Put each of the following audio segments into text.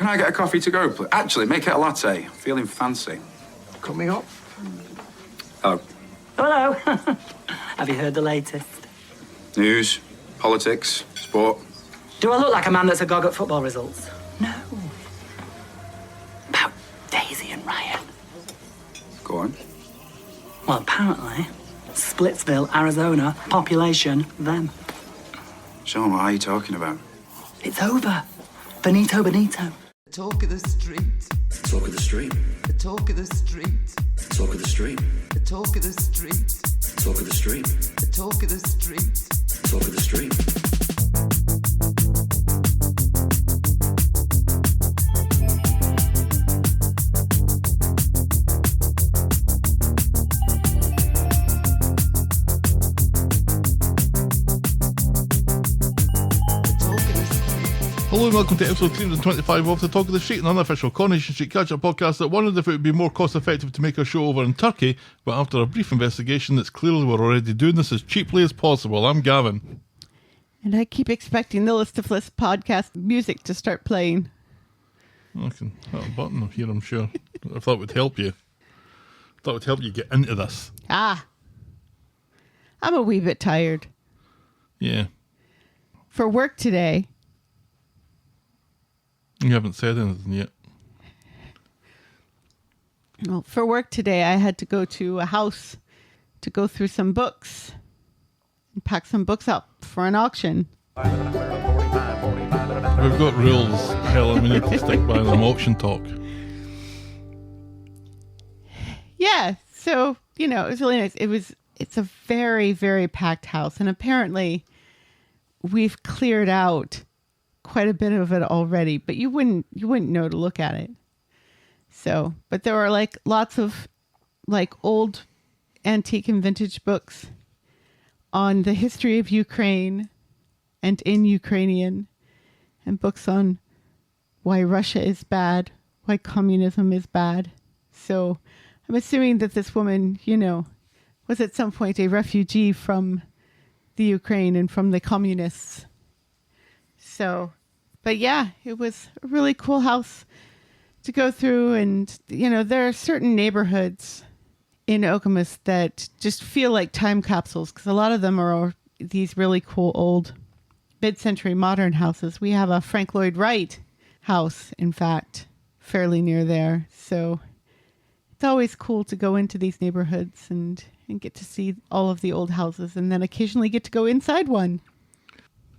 Can I get a coffee to go, please? Actually, make it a latte. Feeling fancy. Coming up. Oh. Hello. Have you heard the latest? News, politics, sport. Do I look like a man that's agog at football results? No. About Daisy and Ryan. Go on. Well, apparently, Splitsville, Arizona, population, them. Sean, what are you talking about? It's over. Benito. Talk of the street. Talk of the street. The talk of the street. Talk of the street. The talk of the street. Talk of the street. The talk of the street. Talk of the street. Hello and welcome to episode 325 of The Talk of the Street, an unofficial Coronation Street catch-up podcast that wondered if it would be more cost-effective to make a show over in Turkey, but after a brief investigation, it's clearly we're already doing this as cheaply as possible. I'm Gavin. And I keep expecting the List of Lists podcast music to start playing. I can hit a button here, I'm sure. If that would help you. That would help you get into this. I'm a wee bit tired. Yeah. For work today... You haven't said anything yet. Well, for work today, I had to go to a house to go through some books and pack some books up for an auction. We've got rules, Helen. We need to stick by them. Auction talk. Yeah, so, it was really nice. It's a very, very packed house. And apparently, we've cleared out quite a bit of it already, but you wouldn't know to look at it. So, but there were lots of old antique and vintage books on the history of Ukraine and in Ukrainian, and books on why Russia is bad, why communism is bad. So I'm assuming that this woman, was at some point a refugee from the Ukraine and from the communists. So, but yeah, it was a really cool house to go through. And, there are certain neighborhoods in Okemos that just feel like time capsules because a lot of them are these really cool old mid-century modern houses. We have a Frank Lloyd Wright house, in fact, fairly near there. So it's always cool to go into these neighborhoods and get to see all of the old houses and then occasionally get to go inside one.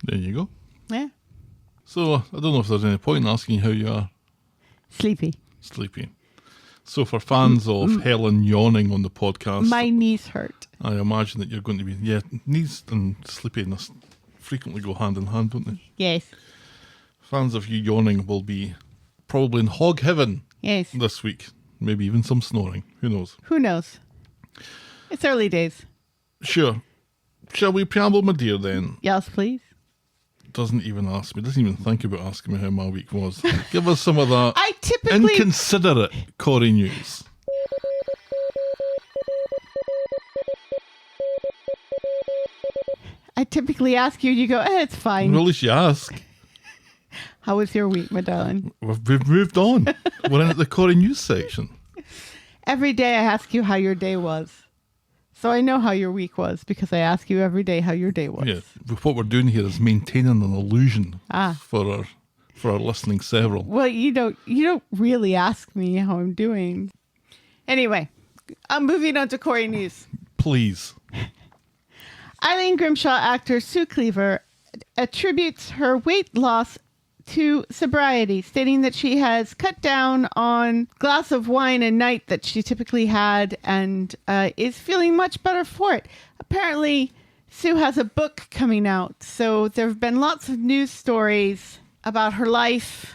There you go. Yeah. So, I don't know if there's any point in asking how you are. Sleepy. So, for fans of Helen yawning on the podcast... My knees hurt. I imagine that you're going to be... Yeah, knees and sleepiness frequently go hand in hand, don't they? Yes. Fans of you yawning will be probably in hog heaven this week. Maybe even some snoring. Who knows? It's early days. Sure. Shall we preamble, my dear, then? Yes, please. Doesn't even think about asking me how my week was. Give us some of that I typically inconsiderate Corrie news. I typically ask you, you go, it's fine. Well, at least you ask. How was your week, my darling? We've moved on. We're in at the Corrie news section. Every day I ask you how your day was. So I know how your week was because I ask you every day how your day was. Yeah, what we're doing here is maintaining an illusion for our listening several. Well, you don't really ask me how I'm doing. Anyway, I'm moving on to Corrie news. Please. Eileen Grimshaw actor Sue Cleaver attributes her weight loss to sobriety, stating that she has cut down on glass of wine a night that she typically had and is feeling much better for it. Apparently, Sue has a book coming out, so there have been lots of news stories about her life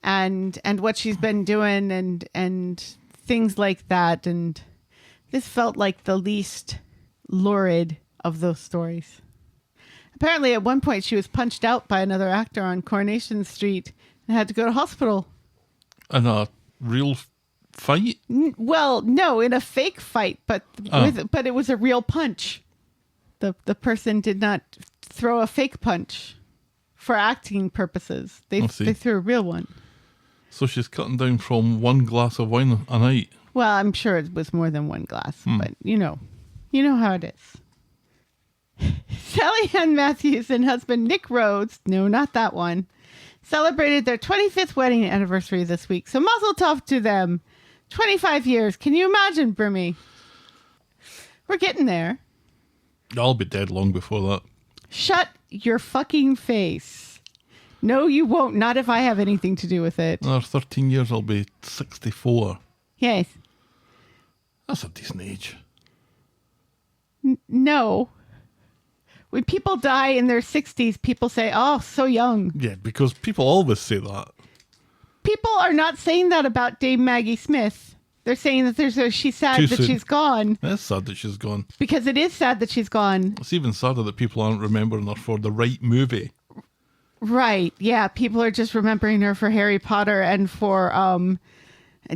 and what she's been doing and things like that, and this felt like the least lurid of those stories. Apparently, at one point, she was punched out by another actor on Coronation Street and had to go to hospital. In a real fight? Well, no, in a fake fight, but it was a real punch. The person did not throw a fake punch for acting purposes. They threw a real one. So she's cutting down from one glass of wine a night. Well, I'm sure it was more than one glass, but you know how it is. Sally Ann Matthews and husband Nick Rhodes, no, not that one, celebrated their 25th wedding anniversary this week. So mazel tov to them. 25 years. Can you imagine, Brimmy? We're getting there. I'll be dead long before that. Shut your fucking face. No, you won't. Not if I have anything to do with it. Another 13 years, I'll be 64. Yes. That's a decent age. No. When people die in their 60s, people say, oh, so young. Yeah, because people always say that. People are not saying that about Dame Maggie Smith. They're saying that she's sad Too that soon. she's gone. It's sad that she's gone. Because it is sad that she's gone. It's even sadder that people aren't remembering her for the right movie. Right. Yeah. People are just remembering her for Harry Potter and for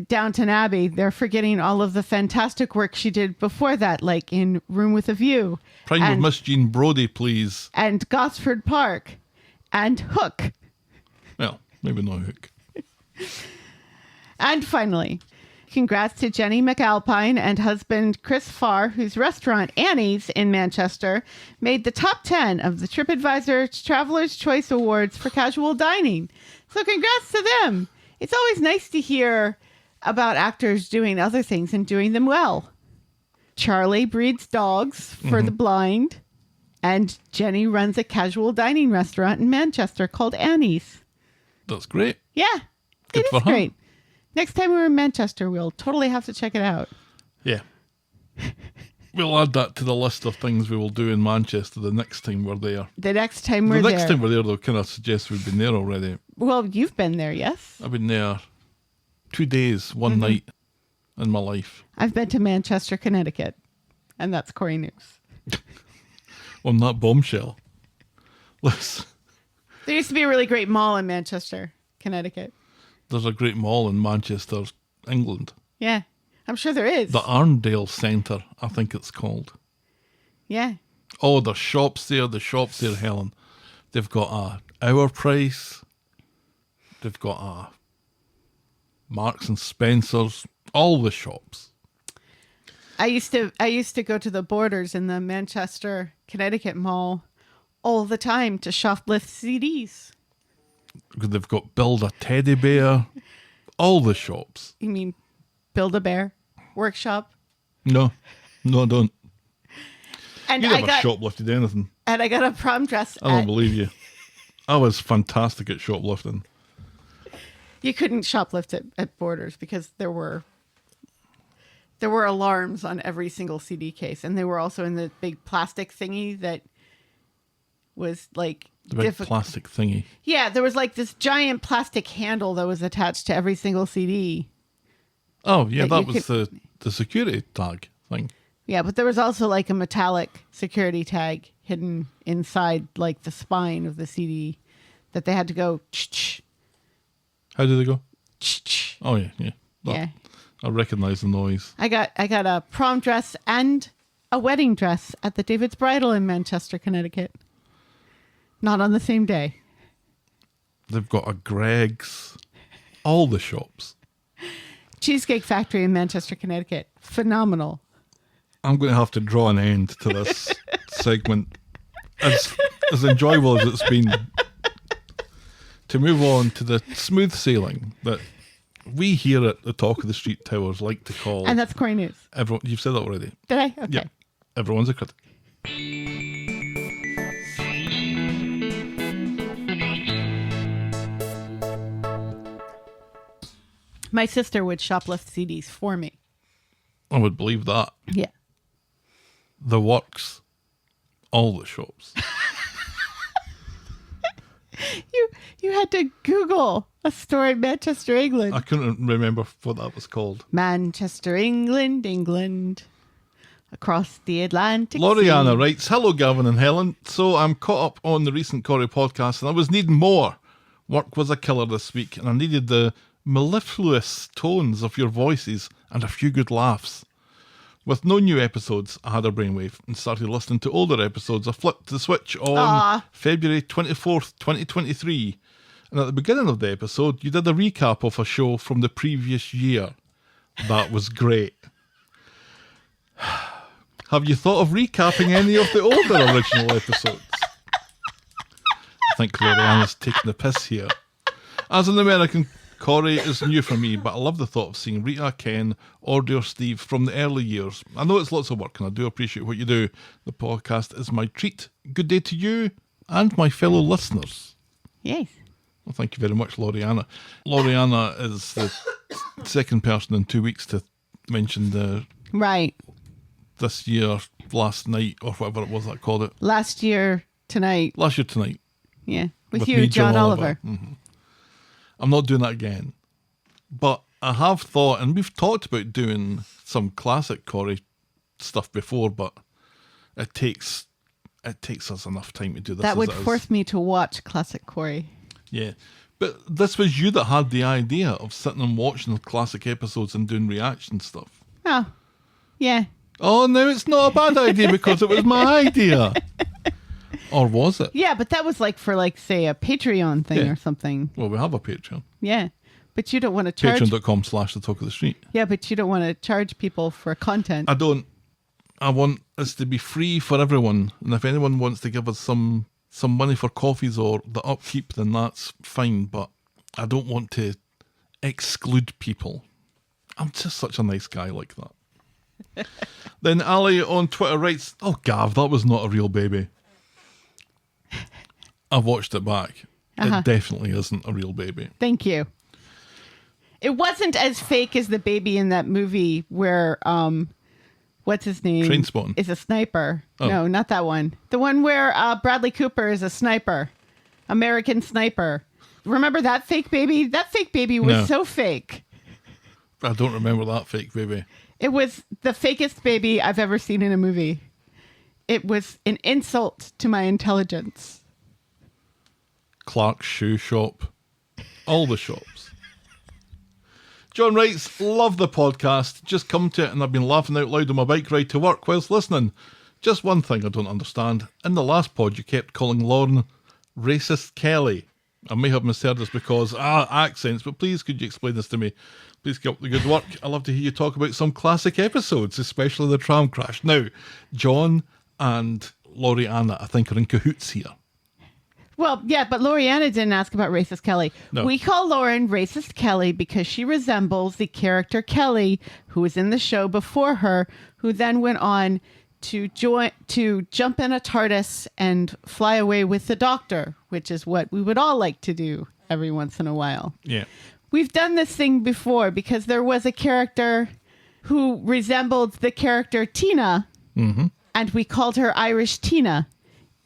Downton Abbey. They're forgetting all of the fantastic work she did before that, like in Room with a View. Prime of Miss Jean Brodie, please. And Gosford Park. And Hook. Well, maybe not Hook. And finally, congrats to Jenny McAlpine and husband Chris Farr, whose restaurant Annie's in Manchester made the top 10 of the TripAdvisor Traveler's Choice Awards for casual dining. So congrats to them. It's always nice to hear about actors doing other things and doing them well. Charlie breeds dogs for the blind, and Jenny runs a casual dining restaurant in Manchester called Annie's. That's great. Yeah, Good it for is her. great. Next time we're in Manchester, we'll totally have to check it out. Yeah. We'll add that to the list of things we will do in Manchester the next time we're there. The next time we're The next there. time we're there, they'll kind of suggest we've been there already. Well, you've been there, yes? I've been there 2 days, one night in my life. I've been to Manchester, Connecticut. And that's Corrie News. On that bombshell. Listen, There used to be a really great mall in Manchester, Connecticut. there's a great mall in Manchester, England. Yeah, I'm sure there is. The Arndale Centre, I think it's called. Yeah. Oh, there's shops there, Helen. They've got a Hour Price. They've got a Marks and Spencer's. All the shops. I used to go to the Borders in the Manchester, Connecticut mall all the time to shoplift CDs. They've got Build a Teddy Bear. All the shops. You mean Build-A-Bear Workshop? No, I don't. And You never shoplifted anything. And I got a prom dress. I don't believe you. I was fantastic at shoplifting. You couldn't shoplift at Borders because there were alarms on every single CD case, and they were also in the big plastic thingy that was like The big plastic thingy. Yeah, there was like this giant plastic handle that was attached to every single CD. Oh, yeah, That that you was the security tag thing. Yeah, but there was also like a metallic security tag hidden inside like the spine of the CD that they had to go ch-ch, How did they go? ch-ch. Oh, yeah. Yeah. I recognize the noise. I got a prom dress and a wedding dress at the David's Bridal in Manchester, Connecticut. Not on the same day. They've got a Greg's. All the shops. Cheesecake Factory in Manchester, Connecticut. Phenomenal. I'm going to have to draw an end to this segment. As enjoyable as it's been, to move on to the smooth sailing that we here at the Talk of the Street Towers like to call. And that's Corrie News. Everyone, you've said that already. Did I? Okay. Yeah. Everyone's a critic. My sister would shoplift CDs for me. I would believe that. Yeah. The works. All the shops. You had to Google a store in Manchester, England. I couldn't remember what that was called. Manchester, England. Across the Atlantic Loriana Sea. writes, "Hello, Gavin and Helen. So I'm caught up on the recent Corrie podcast and I was needing more. Work was a killer this week and I needed the mellifluous tones of your voices and a few good laughs. With no new episodes, I had a brainwave and started listening to older episodes. I flipped the switch on February 24th, 2023, And at the beginning of the episode, you did a recap of a show from the previous year. That was great. Have you thought of recapping any of the older original episodes? I think Gloriana's taking the piss here. As an American, Corrie is new for me, but I love the thought of seeing Rita, Ken, Audrey or Steve from the early years. I know it's lots of work and I do appreciate what you do. The podcast is my treat. Good day to you and my fellow listeners. Yes. Well, thank you very much, Loriana. Loriana is the second person in 2 weeks to mention the Right. this year, last night, or whatever it was I called it. Last year tonight. Last year tonight. Yeah. With me, you, John Oliver. I'm not doing that again. But I have thought, and we've talked about doing some classic Corrie stuff before, but it takes us enough time to do this. That as would it is. force me to watch classic Corrie. Yeah. But this was you that had the idea of sitting and watching the classic episodes and doing reaction stuff. Oh, yeah. Oh, no, it's not a bad idea because it was my idea. Or was it? Yeah, but that was like for say a Patreon thing Yeah. or something. Well, we have a Patreon. Yeah. But you don't want to charge. Patreon.com/The Talk of the Street. Yeah, but you don't want to charge people for content. I don't. I want us to be free for everyone. And if anyone wants to give us some money for coffees or the upkeep, then that's fine. But I don't want to exclude people. I'm just such a nice guy like that. Then Ali on Twitter writes, "Oh, Gav, that was not a real baby." I've watched it back. It definitely isn't a real baby. Thank you. It wasn't as fake as the baby in that movie where what's his name? Trainspotting. Is a sniper. Oh. No, not that one. The one where Bradley Cooper is a sniper. American Sniper. Remember that fake baby? That fake baby was No. so fake. I don't remember that fake baby. It was the fakest baby I've ever seen in a movie. It was an insult to my intelligence. Clark's shoe shop. All the shops. John writes, "Love the podcast. Just come to it and I've been laughing out loud on my bike ride to work whilst listening. Just one thing I don't understand. In the last pod you kept calling Lauren Racist Kelly. I may have misheard this because, accents, but please could you explain this to me? Please keep up the good work. I love to hear you talk about some classic episodes, especially the tram crash." Now, John and Loriana, I think, are in cahoots here. Well, yeah, but Loriana didn't ask about Racist Kelly. No. We call Lauren Racist Kelly because she resembles the character Kelly, who was in the show before her, who then went on to jump in a TARDIS and fly away with the Doctor, which is what we would all like to do every once in a while. Yeah. We've done this thing before because there was a character who resembled the character Tina, and we called her Irish Tina,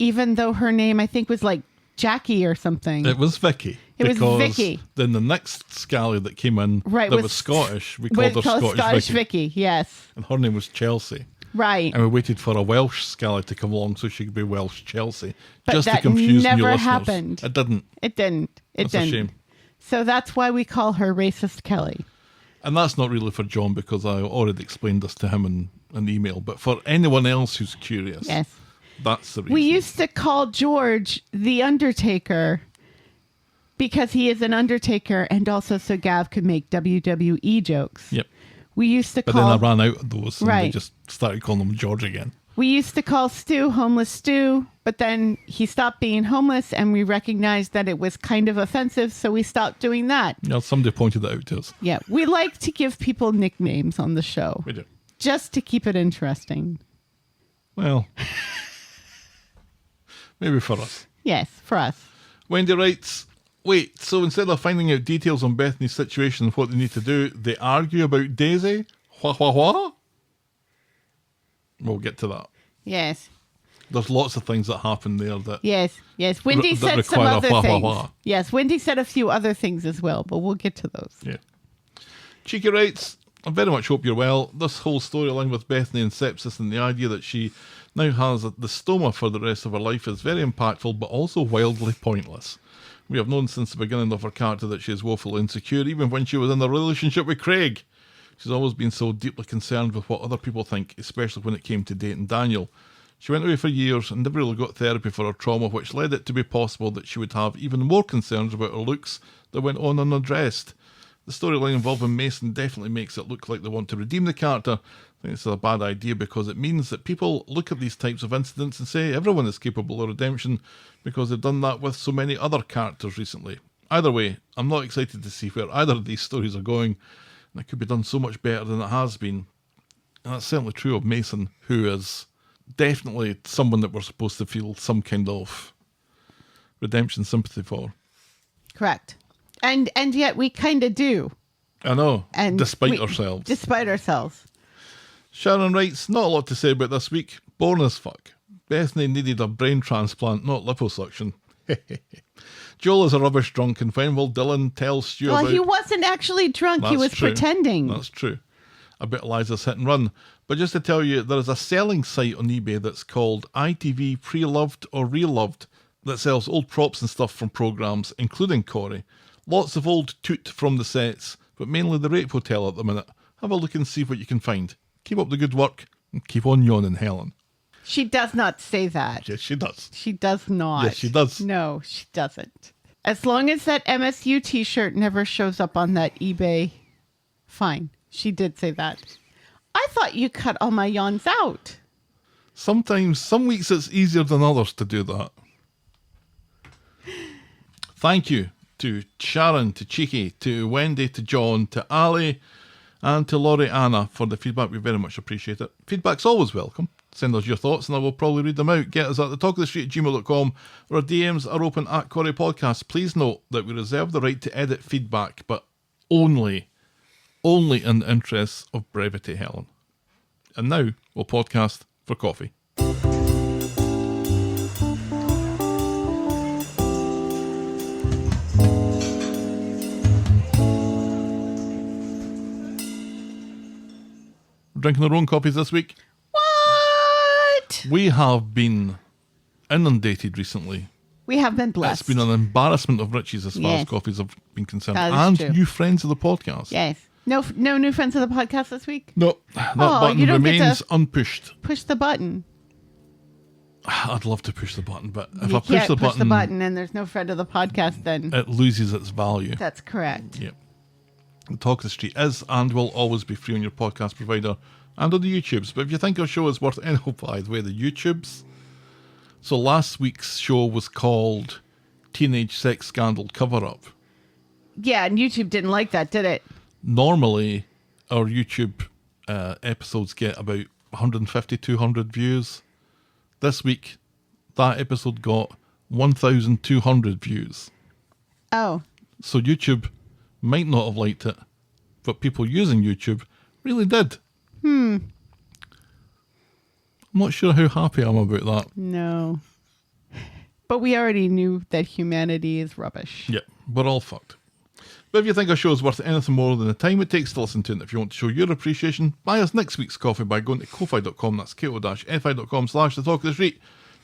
even though her name, I think, was like Jackie or something. It was Vicky. It was because Vicky. Then the next Scally that came in Right, that was- was Scottish, we We called her Scottish Vicky. Vicky, yes. And her name was Chelsea. Right. And we waited for a Welsh Scally to come along so she could be Welsh Chelsea. But just to that confuse new never listeners. happened. It didn't. It didn't. It That's a didn't. shame. So that's why we call her Racist Kelly. And that's not really for John because I already explained this to him in an email. But for anyone else who's curious, Yes. that's the reason. We used to call George the Undertaker because he is an Undertaker and also so Gav could make WWE jokes. Yep. We used to But call then I ran out of those and they Right. just started calling him George again. We used to call Stu Homeless Stu, but then he stopped being homeless and we recognized that it was kind of offensive, so we stopped doing that. Yeah, somebody pointed that out to us. Yeah, we like to give people nicknames on the show We do. just to keep it interesting. Well, maybe for us. Yes, for us. Wendy writes, "Wait, so instead of finding out details on Bethany's situation and what they need to do, they argue about Daisy? Wha? We'll get to that. Yes. There's lots of things that happen there that... Yes, yes. Wendy that said some require a other wah, wah, things. wah. Yes, Wendy said a few other things as well, but we'll get to those. Yeah. Cheeky writes, "I very much hope you're well. This whole storyline with Bethany and sepsis and the idea that she now has the stoma for the rest of her life is very impactful but also wildly pointless. We have known since the beginning of her character that she is woefully insecure, even when she was in a relationship with Craig. She's always been so deeply concerned with what other people think, especially when it came to dating Daniel. She went away for years and never really got therapy for her trauma, which led it to be possible that she would have even more concerns about her looks that went on unaddressed. The storyline involving Mason definitely makes it look like they want to redeem the character. I think it's a bad idea because it means that people look at these types of incidents and say everyone is capable of redemption because they've done that with so many other characters recently. Either way, I'm not excited to see where either of these stories are going, and it could be done so much better than it has been. And that's certainly true of Mason, who is definitely someone that we're supposed to feel some kind of redemption sympathy for. Correct. And yet we kind of do. I know, And despite ourselves. Despite ourselves. Sharon writes, not a lot to say about this week. Boring as fuck. Bethany needed a brain transplant, not liposuction. Joel is a rubbish drunk, and when will Dylan tell Stu Well, about... he wasn't actually drunk. He That's was true. pretending. That's true. A bit Eliza's hit and run. But just to tell you, there is a selling site on eBay that's called ITV Pre-Loved or Reloved that sells old props and stuff from programmes, including Corrie. Lots of old toot from the sets, but mainly the Rape Hotel at the minute. Have a look and see what you can find. Keep up the good work and keep on yawning, Helen. She does not say that. Yes, she does. She does not. Yes, she does. No, she doesn't. As long as that MSU t-shirt never shows up on that eBay, fine. She did say that. I thought you cut all my yawns out. Sometimes, some weeks it's easier than others to do that. Thank you to Sharon, to Cheeky, to Wendy, to John, to Ali, and to Laurie Anna for the feedback. We very much appreciate it. Feedback's always welcome. Send us your thoughts and I will probably read them out. Get us at thetalkofthestreet@gmail.com or our DMs are open at Corrie Podcast. Please note that we reserve the right to edit feedback, but only in the interests of brevity, Helen. And now we'll podcast for coffee. Drinking our own coffees this week. What? We have been inundated recently. We have been blessed. It's been an embarrassment of riches as far as Yes. coffees have been concerned. That is And true. new friends of the podcast. Yes. No new friends of the podcast this week? No, that Oh, button you don't get remains to- unpushed. Push the button. I'd love to push the button, but if You I push can't the push button, the button and there's no friend of the podcast then. it loses its value. That's correct. Yep. The Talk of the Street is and will always be free on your podcast provider and on the YouTubes. But if you think our show is worth any, oh, by the way, the YouTubes. So last week's show was called Teenage Sex Scandal Cover-Up. Yeah, and YouTube didn't like that, did it? Normally, our YouTube episodes get about 150, 200 views. This week, that episode got 1,200 views. Oh. So YouTube might not have liked it, but people using YouTube really did. I'm not sure how happy I am about that. No. But we already knew that humanity is rubbish. Yeah, we're all fucked. But if you think our show is worth anything more than the time it takes to listen to it, and if you want to show your appreciation, buy us next week's coffee by going to ko-fi.com. That's ko-fi.com/thetalkofthestreet.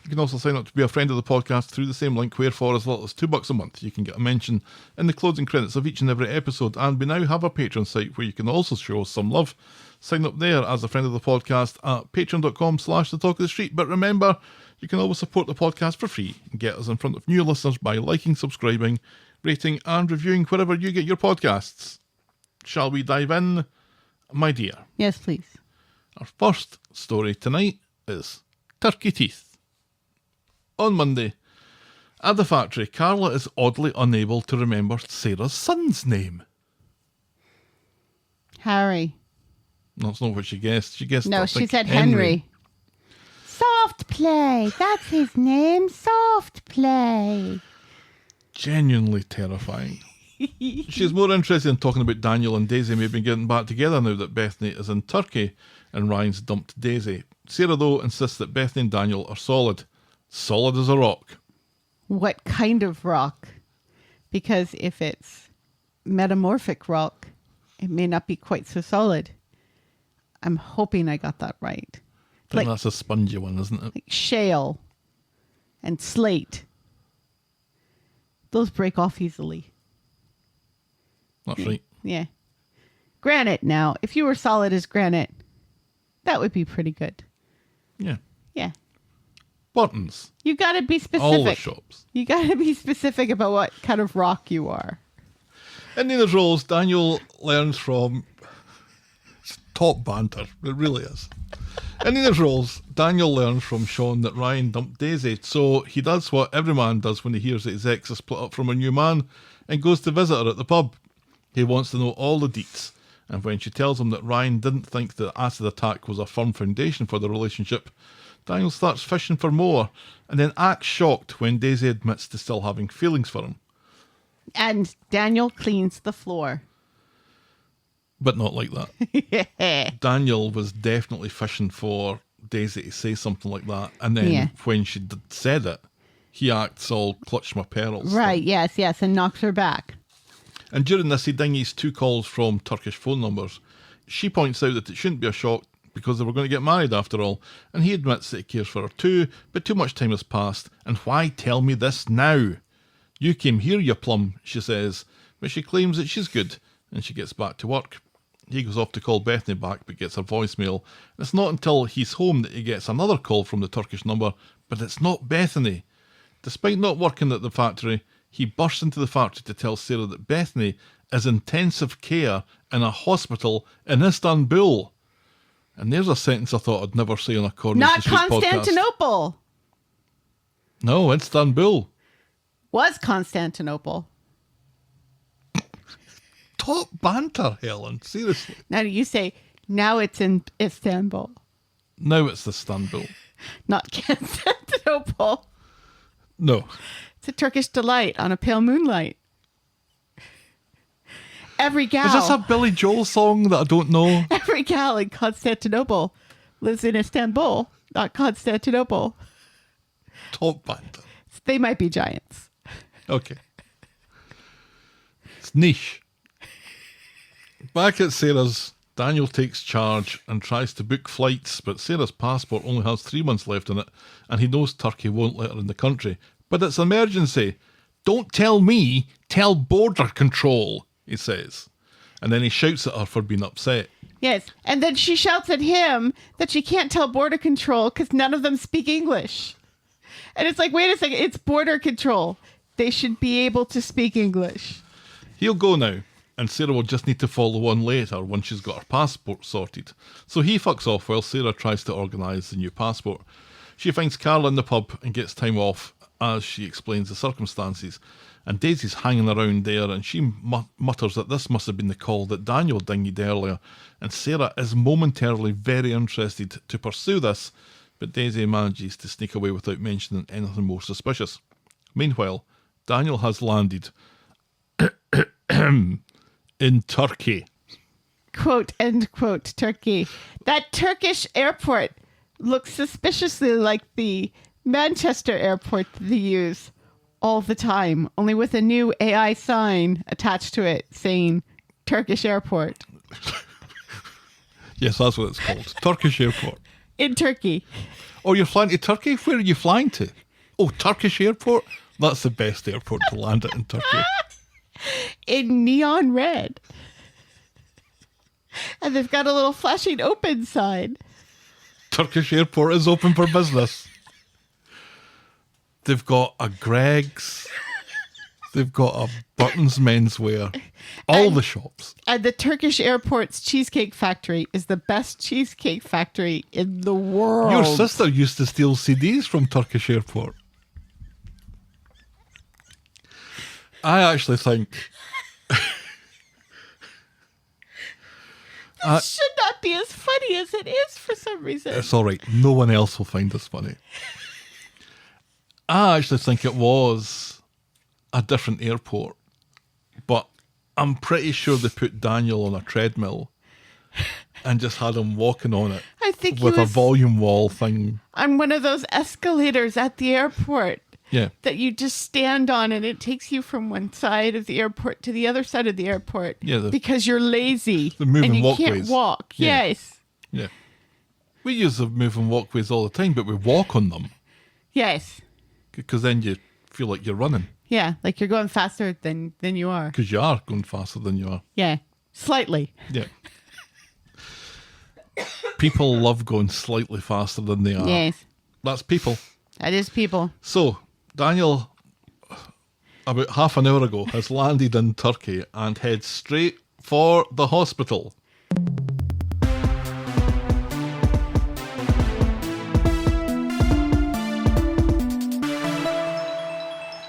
You can also sign up to be a friend of the podcast through the same link, where for as little as $2 a month, you can get a mention in the closing credits of each and every episode. And we now have a Patreon site where you can also show us some love. Sign up there as a friend of the podcast at patreon.com/thetalkofthestreet. But remember, you can always support the podcast for free and get us in front of new listeners by liking, subscribing, rating and reviewing wherever you get your podcasts. Shall we dive in, my dear? Yes, please. Our first story tonight is Turkey Teeth. On Monday, at the factory, Carla is oddly unable to remember Sarah's son's name. Harry. That's not what she guessed. She guessed, No, I she think, said Henry. Soft play. That's his name. Soft play. Genuinely terrifying. She's more interested in talking about Daniel and Daisy maybe getting back together now that Bethany is in Turkey and Ryan's dumped Daisy. Sarah, though, insists that Bethany and Daniel are solid. Solid as a rock. What kind of rock? Because if it's metamorphic rock, it may not be quite so solid. I'm hoping I got that right. I think that's a spongy one, isn't it? Like shale and slate. Those break off easily. That's right. Yeah. Granite now. If you were solid as granite, that would be pretty good. Yeah. Yeah. Buttons. You got to be specific. All the shops. You got to be specific about what kind of rock you are. In Nina's roles, Daniel learns from... It's top banter. It really is. In Nina's roles, Daniel learns from Sean that Ryan dumped Daisy, so he does what every man does when he hears that his ex has split up from a new man and goes to visit her at the pub. He wants to know all the deets, and when she tells him that Ryan didn't think the acid attack was a firm foundation for the relationship, Daniel starts fishing for more, and then acts shocked when Daisy admits to still having feelings for him. And Daniel cleans the floor. But not like that. Daniel was definitely fishing for Daisy to say something like that, and then when she said it, he acts all clutch my pearls. Right, yes, and knocks her back. And during this, he dingies 2 calls from Turkish phone numbers. She points out that it shouldn't be a shock because they were going to get married after all, and he admits that he cares for her too, but too much time has passed, and why tell me this now? You came here, you plum, she says, but she claims that she's good, and she gets back to work. He goes off to call Bethany back, but gets her voicemail. It's not until he's home that he gets another call from the Turkish number, but it's not Bethany. Despite not working at the factory, he bursts into the factory to tell Sarah that Bethany is intensive care in a hospital in Istanbul. And there's a sentence I thought I'd never say on a Coronation Street podcast. Not Constantinople. No, Istanbul. Was Constantinople. Top banter, Helen. Seriously. Now you say, now it's in Istanbul. Now it's Istanbul. Not Constantinople. No. It's a Turkish delight on a pale moonlight. Every gal. Is this a Billy Joel song that I don't know? Every gal in Constantinople lives in Istanbul, not Constantinople. Top banter. They might be giants. Okay. It's niche. Back at Sarah's, Daniel takes charge and tries to book flights, but Sarah's passport only has 3 months left in it, and he knows Turkey won't let her in the country. But it's an emergency. Don't tell me, tell border control, he says. And then he shouts at her for being upset. Yes, and then she shouts at him that she can't tell border control because none of them speak English. And it's like, wait a second, it's border control. They should be able to speak English. He'll go now, and Sarah will just need to follow on later once she's got her passport sorted. So he fucks off while Sarah tries to organise the new passport. She finds Carla in the pub and gets time off as she explains the circumstances. And Daisy's hanging around there, and she mutters that this must have been the call that Daniel dinged earlier. And Sarah is momentarily very interested to pursue this, but Daisy manages to sneak away without mentioning anything more suspicious. Meanwhile, Daniel has landed in Turkey. Quote, end quote, Turkey. That Turkish airport looks suspiciously like the Manchester airport that they use all the time, only with a new AI sign attached to it saying Turkish airport. Yes, that's what it's called. Turkish airport. In Turkey. Oh, you're flying to Turkey? Where are you flying to? Oh, Turkish airport? That's the best airport to land at in Turkey. In neon red. And they've got a little flashing open sign. Turkish airport is open for business. They've got a Greg's. They've got a Burton's menswear. All the shops. And the Turkish airport's cheesecake factory is the best cheesecake factory in the world. Your sister used to steal CDs from Turkish airport. I actually think... It should not be as funny as it is for some reason. It's all right. No one else will find this funny. I actually think it was a different airport, but I'm pretty sure they put Daniel on a treadmill and just had him walking on it. I think with he a was volume wall thing. on one of those escalators at the airport. Yeah. That you just stand on and it takes you from one side of the airport to the other side of the airport. Yeah, because you're lazy. The moving and you walkways. can't walk. Yeah. Yes. Yeah. We use the moving walkways all the time, but we walk on them. Yes. Because then you feel like you're running. Yeah, like you're going faster than you are. Because you are going faster than you are. Yeah, slightly. Yeah. People love going slightly faster than they are. Yes. That's people. That is people. So, Daniel, about half an hour ago, has landed in Turkey and heads straight for the hospital.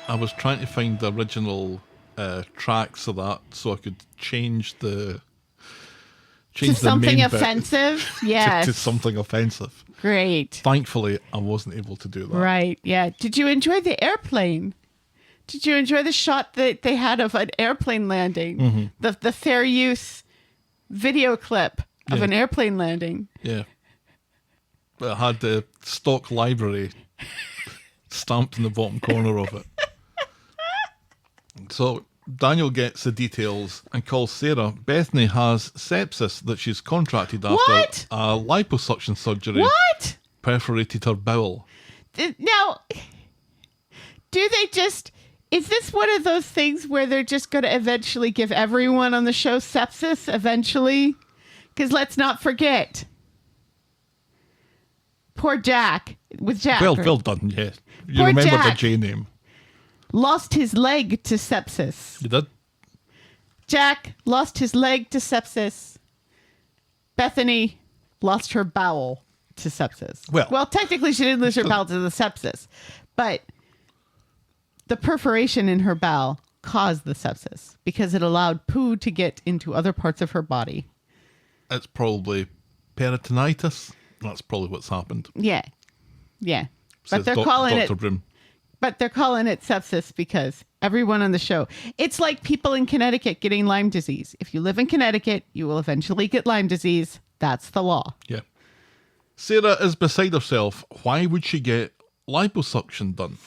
I was trying to find the original tracks of that so I could change the To something main bit offensive? Yes. to something offensive. Great. Thankfully, I wasn't able to do that. Right, yeah. Did you enjoy the airplane? Did you enjoy the shot that they had of an airplane landing? Mm-hmm. The fair use video clip of Yeah. an airplane landing. Yeah. But it had the stock library stamped in the bottom corner of it. So Daniel gets the details and calls Sarah. Bethany has sepsis that she's contracted after What? a liposuction surgery. What? Perforated her bowel. Now, do they just... Is this one of those things where they're just going to eventually give everyone on the show sepsis eventually? Because let's not forget. Poor Jack. With Jack. Well right? done, yes. You Poor remember the Jack. J name. Lost his leg to sepsis. You did? Jack lost his leg to sepsis. Bethany lost her bowel to sepsis. Well, technically she didn't lose her bowel to the sepsis, but the perforation in her bowel caused the sepsis because it allowed poo to get into other parts of her body. It's probably peritonitis. That's probably what's happened. Yeah. Yeah. But Says they're calling Dr. it Broom. But they're calling it sepsis because everyone on the show, it's like people in Connecticut getting Lyme disease. If you live in Connecticut, you will eventually get Lyme disease. That's the law. Yeah. Sarah is beside herself. Why would she get liposuction done?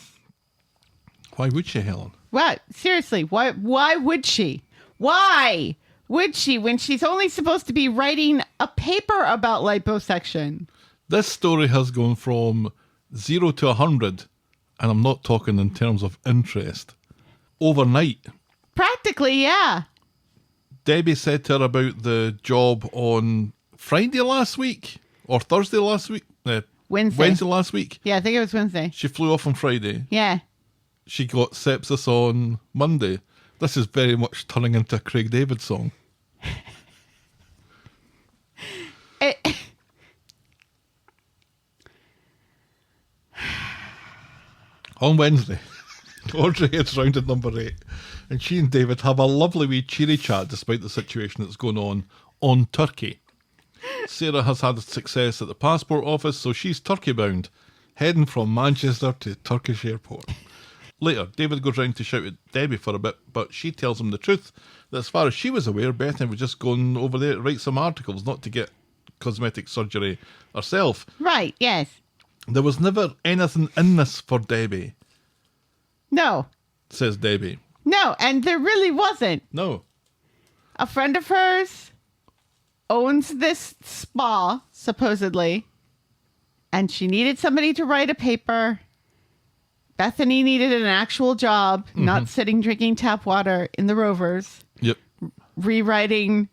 Why would she, Helen? What? Seriously, why would she? Why would she when she's only supposed to be writing a paper about liposuction? This story has gone from 0 to 100, and I'm not talking in terms of interest, overnight. Practically, yeah. Debbie said to her about the job on Friday last week, or Thursday last week? Wednesday. Last week. Yeah, I think it was Wednesday. She flew off on Friday. Yeah. She got sepsis on Monday. This is very much turning into a Craig David song. On Wednesday, Audrey hits round at number 8, and she and David have a lovely wee cheery chat despite the situation that's going on Turkey. Sarah has had success at the passport office, so she's Turkey bound, heading from Manchester to Turkish airport. Later, David goes round to shout at Debbie for a bit, but she tells him the truth, that as far as she was aware, Bethany was just going over there to write some articles, not to get cosmetic surgery herself. Right, yes. There was never anything in this for Debbie, No. says Debbie. No, and there really wasn't. No. A friend of hers owns this spa, supposedly, and she needed somebody to write a paper. Bethany needed an actual job, not sitting drinking tap water in the Rovers, Yep. rewriting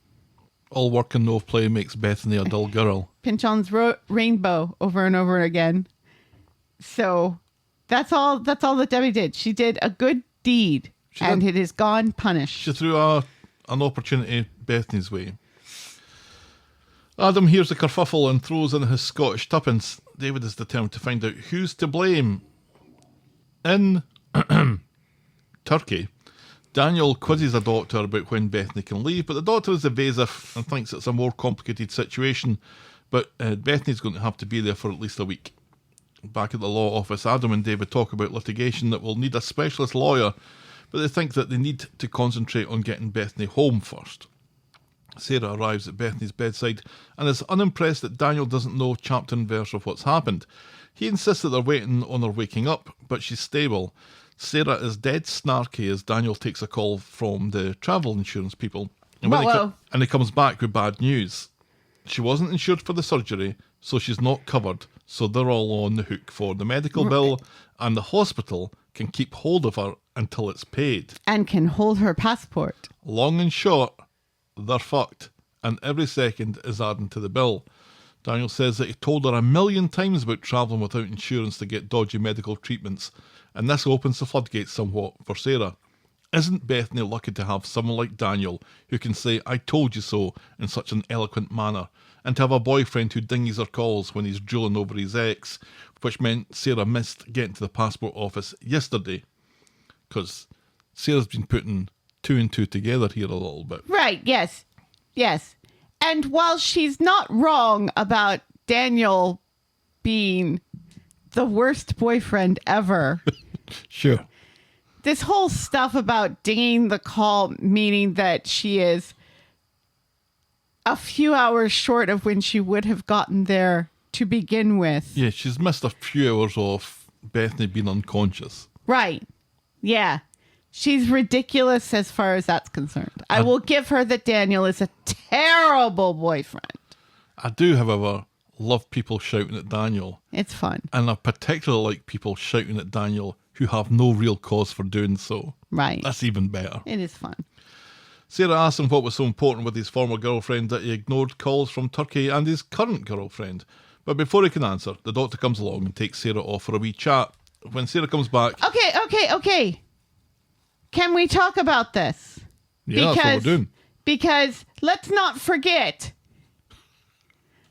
All work and no play makes Bethany a dull girl. Pynchon's rainbow over and over again. So that's all that Debbie did. She did a good deed, and it is gone punished. She threw an opportunity Bethany's way. Adam hears the kerfuffle and throws in his Scottish tuppence. David is determined to find out who's to blame. In Turkey, Daniel quizzes a doctor about when Bethany can leave, but the doctor is evasive and thinks it's a more complicated situation, but Bethany's going to have to be there for at least a week. Back at the law office, Adam and David talk about litigation that will need a specialist lawyer, but they think that they need to concentrate on getting Bethany home first. Sarah arrives at Bethany's bedside and is unimpressed that Daniel doesn't know chapter and verse of what's happened. He insists that they're waiting on her waking up, but she's stable. Sarah is dead snarky as Daniel takes a call from the travel insurance people. And he comes back with bad news. She wasn't insured for the surgery, so she's not covered, so they're all on the hook for the medical bill, and the hospital can keep hold of her until it's paid. And can hold her passport. Long and short, they're fucked, and every second is adding to the bill. Daniel says that he told her 1,000,000 times about travelling without insurance to get dodgy medical treatments, and this opens the floodgates somewhat for Sarah. Isn't Bethany lucky to have someone like Daniel who can say, "I told you so," in such an eloquent manner, and to have a boyfriend who dingies her calls when he's drooling over his ex, which meant Sarah missed getting to the passport office yesterday, because Sarah's been putting two and two together here a little bit. Right, yes. Yes. And while she's not wrong about Daniel being the worst boyfriend ever, Sure. this whole stuff about dinging the call, meaning that she is a few hours short of when she would have gotten there to begin with. Yeah, she's missed a few hours of Bethany being unconscious. Right. Yeah. She's ridiculous as far as that's concerned. I will give her that Daniel is a terrible boyfriend. I do, however, love people shouting at Daniel, It's fun. and I particularly like people shouting at Daniel who have no real cause for doing so. Right. That's even better. It is fun. Sarah asked him what was so important with his former girlfriend that he ignored calls from Turkey and his current girlfriend. But before he can answer, the doctor comes along and takes Sarah off for a wee chat. When Sarah comes back... Okay. Can we talk about this? Yeah, that's what we're doing. Because let's not forget.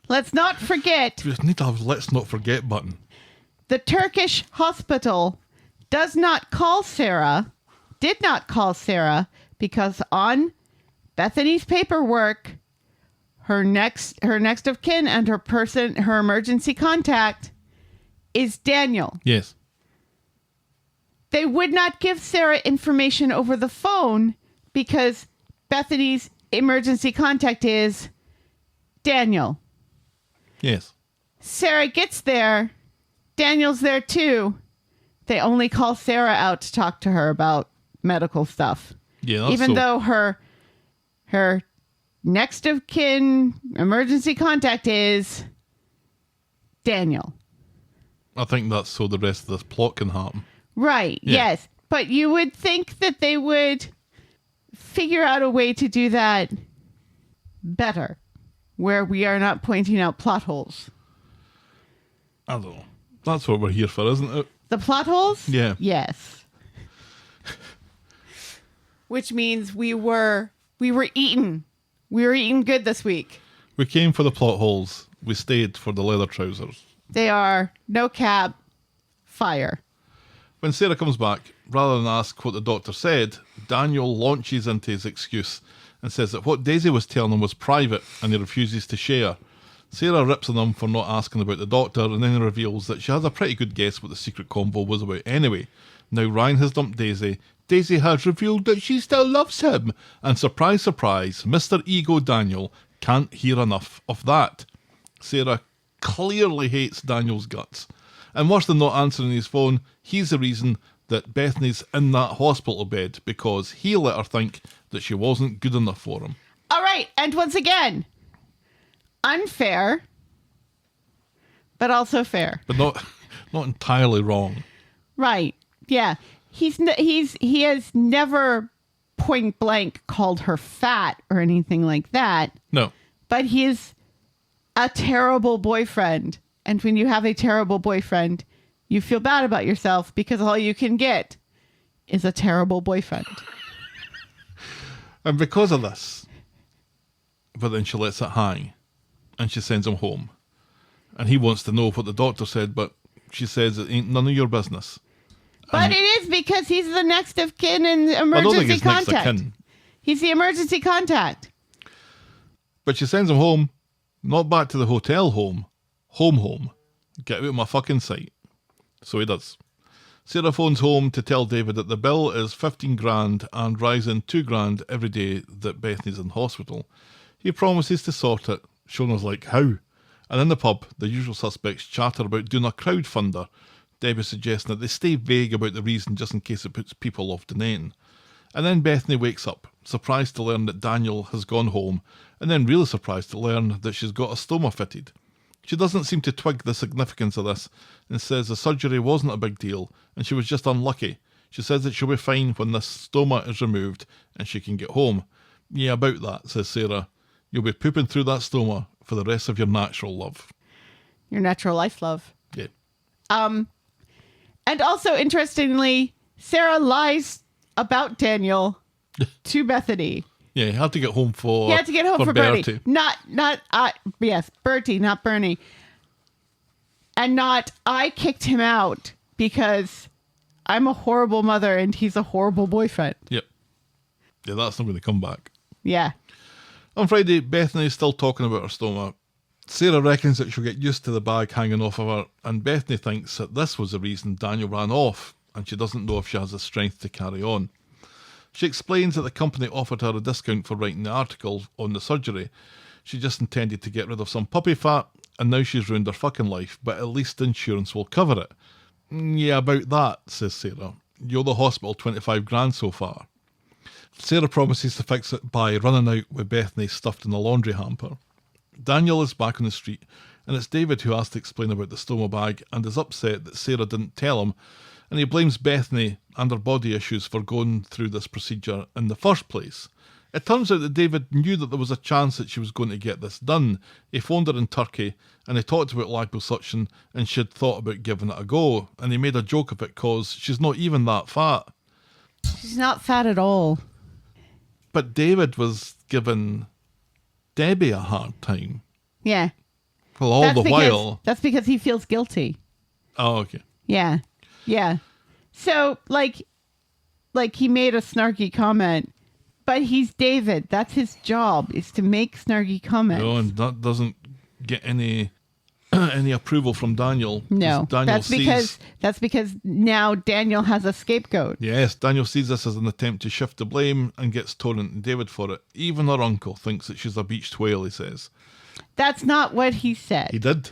We just need to have let's not forget button. The Turkish hospital did not call Sarah, because on Bethany's paperwork, her next of kin and her emergency contact is Daniel. Yes. They would not give Sarah information over the phone because Bethany's emergency contact is Daniel. Yes. Sarah gets there. Daniel's there too. They only call Sarah out to talk to her about medical stuff. Yeah, that's Even so... though her next of kin emergency contact is Daniel. I think that's so the rest of this plot can happen. Right, Yeah. yes. But you would think that they would figure out a way to do that better, where we are not pointing out plot holes. I don't know. That's what we're here for, isn't it? The plot holes? Yeah. Yes. Which means we were eaten. We were eating good this week. We came for the plot holes. We stayed for the leather trousers. They are no cap, fire. When Sarah comes back, rather than ask what the doctor said, Daniel launches into his excuse and says that what Daisy was telling him was private and he refuses to share. Sarah rips on him for not asking about the doctor and then reveals that she has a pretty good guess what the secret convo was about anyway. Now Ryan has dumped Daisy. Daisy has revealed that she still loves him. And surprise, surprise, Mr. Ego Daniel can't hear enough of that. Sarah clearly hates Daniel's guts. And worse than not answering his phone, he's the reason that Bethany's in that hospital bed because he let her think that she wasn't good enough for him. All right, and once again, unfair, but also fair. But not entirely wrong. Right? Yeah. He has never point blank called her fat or anything like that. No. But he is a terrible boyfriend. And when you have a terrible boyfriend, you feel bad about yourself because all you can get is a terrible boyfriend. And because of this, but then she lets it hang and she sends him home. And he wants to know what the doctor said, but she says it ain't none of your business. But it is because he's the next of kin and I don't think emergency it's next of contact. kin. He's the emergency contact. But she sends him home, not back to the hotel home. Home. Get out of my fucking sight. So he does. Sarah phones home to tell David that the bill is 15 grand and rising 2 grand every day that Bethany's in hospital. He promises to sort it. Shona's like, how? And in the pub, the usual suspects chatter about doing a crowdfunder. Debbie suggesting that they stay vague about the reason just in case it puts people off donating. And then Bethany wakes up, surprised to learn that Daniel has gone home, and then really surprised to learn that she's got a stoma fitted. She doesn't seem to twig the significance of this and says the surgery wasn't a big deal and she was just unlucky. She says that she'll be fine when this stoma is removed and she can get home. Yeah, about that, says Sarah. You'll be pooping through that stoma for the rest of your natural love. Your natural life love. Yeah. And also, interestingly, Sarah lies about Daniel to Bethany. Yeah, he had to get home for He had to get home for Bertie. Bertie. Yes, Bertie, not Bernie. And not, I kicked him out because I'm a horrible mother and he's a horrible boyfriend. Yep. Yeah, that's not going to come back. Yeah. On Friday, Bethany is still talking about her stoma. Sarah reckons that she'll get used to the bag hanging off of her, and Bethany thinks that this was the reason Daniel ran off, and she doesn't know if she has the strength to carry on. She explains that the company offered her a discount for writing the article on the surgery. She just intended to get rid of some puppy fat, and now she's ruined her fucking life, but at least insurance will cover it. Yeah, about that, says Sarah. You're the hospital 25 grand so far. Sarah promises to fix it by running out with Bethany stuffed in a laundry hamper. Daniel is back on the street, and it's David who has to explain about the stoma bag and is upset that Sarah didn't tell him, and he blames Bethany and her body issues for going through this procedure in the first place. It turns out that David knew that there was a chance that she was going to get this done. He phoned her in Turkey, and he talked about liposuction, and she'd thought about giving it a go, and he made a joke of it because she's not even that fat. She's not fat at all. But David was giving Debbie a hard time. Yeah. Well, all the while. That's because he feels guilty. Oh, okay. Yeah. Yeah. So, like he made a snarky comment, but he's David. That's his job, is to make snarky comments. No, and that doesn't get any approval from Daniel. No, Daniel that's because now Daniel has a scapegoat. Yes, Daniel sees this as an attempt to shift the blame and gets torn to David for it. Even her uncle thinks that she's a beached whale, he says. That's not what he said. He did?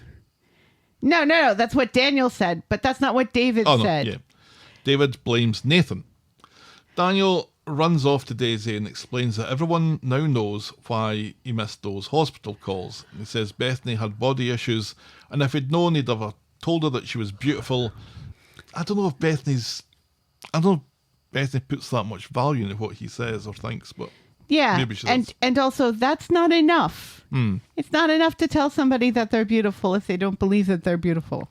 No, that's what Daniel said, but that's not what David said. No, yeah. David blames Nathan. Daniel runs off to Daisy and explains that everyone now knows why he missed those hospital calls. He says Bethany had body issues, and if he'd known, he'd have told her that she was beautiful. I don't know if Bethany puts that much value into what he says or thinks, but yeah, maybe she does. And also that's not enough. It's not enough to tell somebody that they're beautiful if they don't believe that they're beautiful.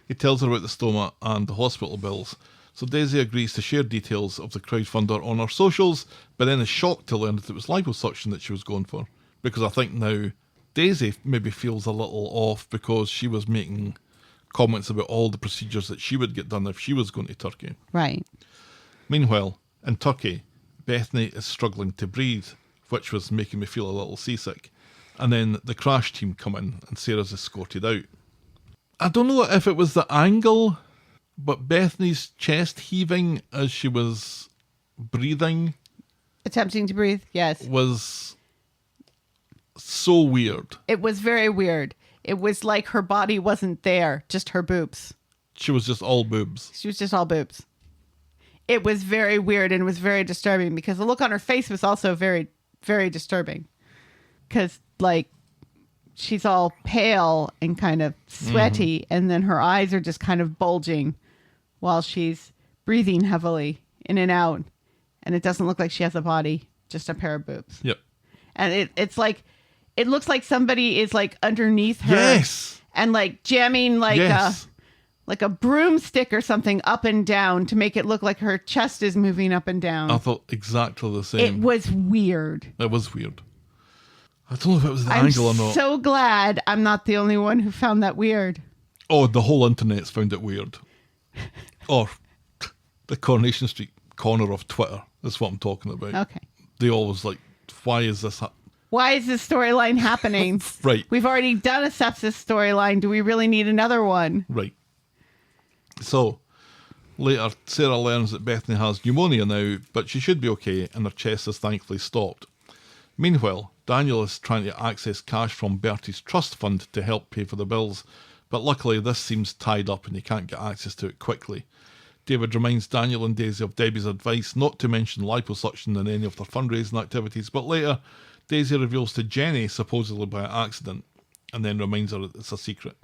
He tells her about the stoma and the hospital bills. So Daisy agrees to share details of the crowdfunder on her socials, but then is shocked to learn that it was liposuction that she was going for. Because I think now Daisy maybe feels a little off because she was making comments about all the procedures that she would get done if she was going to Turkey. Right. Meanwhile, in Turkey, Bethany is struggling to breathe, which was making me feel a little seasick. And then the crash team come in and Sarah's escorted out. I don't know if it was the angle, but Bethany's chest heaving as she was breathing. Attempting to breathe, yes. Was so weird. It was very weird. It was like her body wasn't there, just her boobs. She was just all boobs. She was just all boobs. It was very weird and it was very disturbing because the look on her face was also very, very disturbing. Because, like, she's all pale and kind of sweaty, and then her eyes are just kind of bulging while she's breathing heavily in and out. And it doesn't look like she has a body, just a pair of boobs. Yep. And it's like, it looks like somebody is like underneath her. Yes. And like jamming like Yes. a broomstick or something up and down to make it look like her chest is moving up and down. I thought exactly the same. It was weird. It was weird. I don't know if it was the I'm angle or not. so glad I'm not the only one who found that weird. Oh, the whole internet's found it weird. Or the Coronation Street corner of Twitter. That's what I'm talking about. Okay. They always like, why is this Why is this storyline happening? Right. We've already done a sepsis storyline. Do we really need another one? Right. So, later, Sarah learns that Bethany has pneumonia now, but she should be okay, and her chest is thankfully stopped. Meanwhile, Daniel is trying to access cash from Bertie's trust fund to help pay for the bills, but luckily this seems tied up and he can't get access to it quickly. David reminds Daniel and Daisy of Debbie's advice not to mention liposuction in any of their fundraising activities, but later, Daisy reveals to Jenny, supposedly by accident, and then reminds her that it's a secret.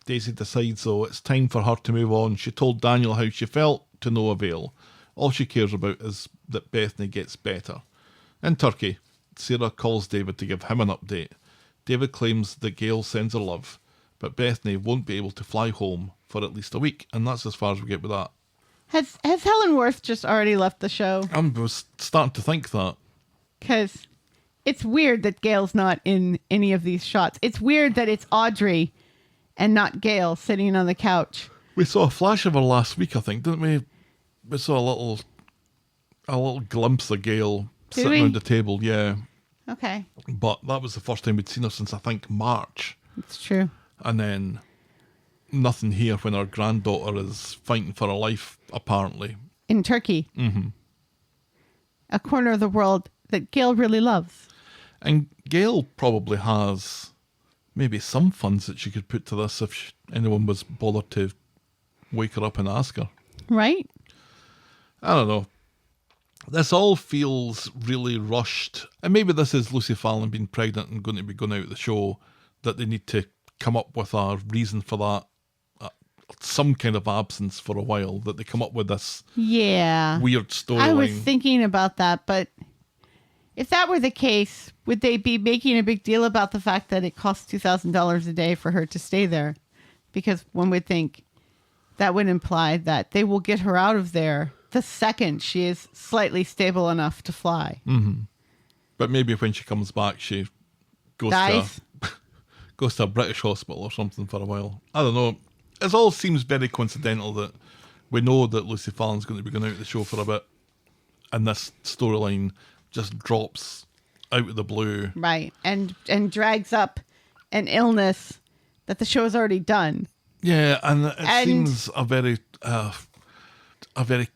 Daisy decides, though, it's time for her to move on. She told Daniel how she felt, to no avail. All she cares about is that Bethany gets better. In Turkey, Sarah calls David to give him an update. David claims that Gail sends her love, but Bethany won't be able to fly home for at least a week, and that's as far as we get with that. Has Helen Worth just already left the show? I was starting to think that. Because it's weird that Gail's not in any of these shots. It's weird that it's Audrey and not Gail sitting on the couch. We saw a flash of her last week, I think, didn't we? We saw a little glimpse of Gail sitting we? around the table, yeah. Okay. But that was the first time we'd seen her since, I think, March. It's true. And then nothing here when our granddaughter is fighting for her life, apparently. In Turkey. Mm-hmm. A corner of the world that Gail really loves. And Gail probably has maybe some funds that she could put to this if anyone was bothered to wake her up and ask her. Right? I don't know. This all feels really rushed. And maybe this is Lucy Fallon being pregnant and going to be going out of the show, that they need to come up with a reason for that. Some kind of absence for a while, that they come up with this weird storyline. I was thinking about that, but if that were the case, would they be making a big deal about the fact that it costs $2,000 a day for her to stay there? Because one would think that would imply that they will get her out of there the second she is slightly stable enough to fly. Mm-hmm. But maybe when she comes back, she goes to a British hospital or something for a while. I don't know. It all seems very coincidental that we know that Lucy Fallon's going to be going out of the show for a bit, and this storyline just drops out of the blue. Right. And drags up an illness that the show's already done. Yeah, and it seems a very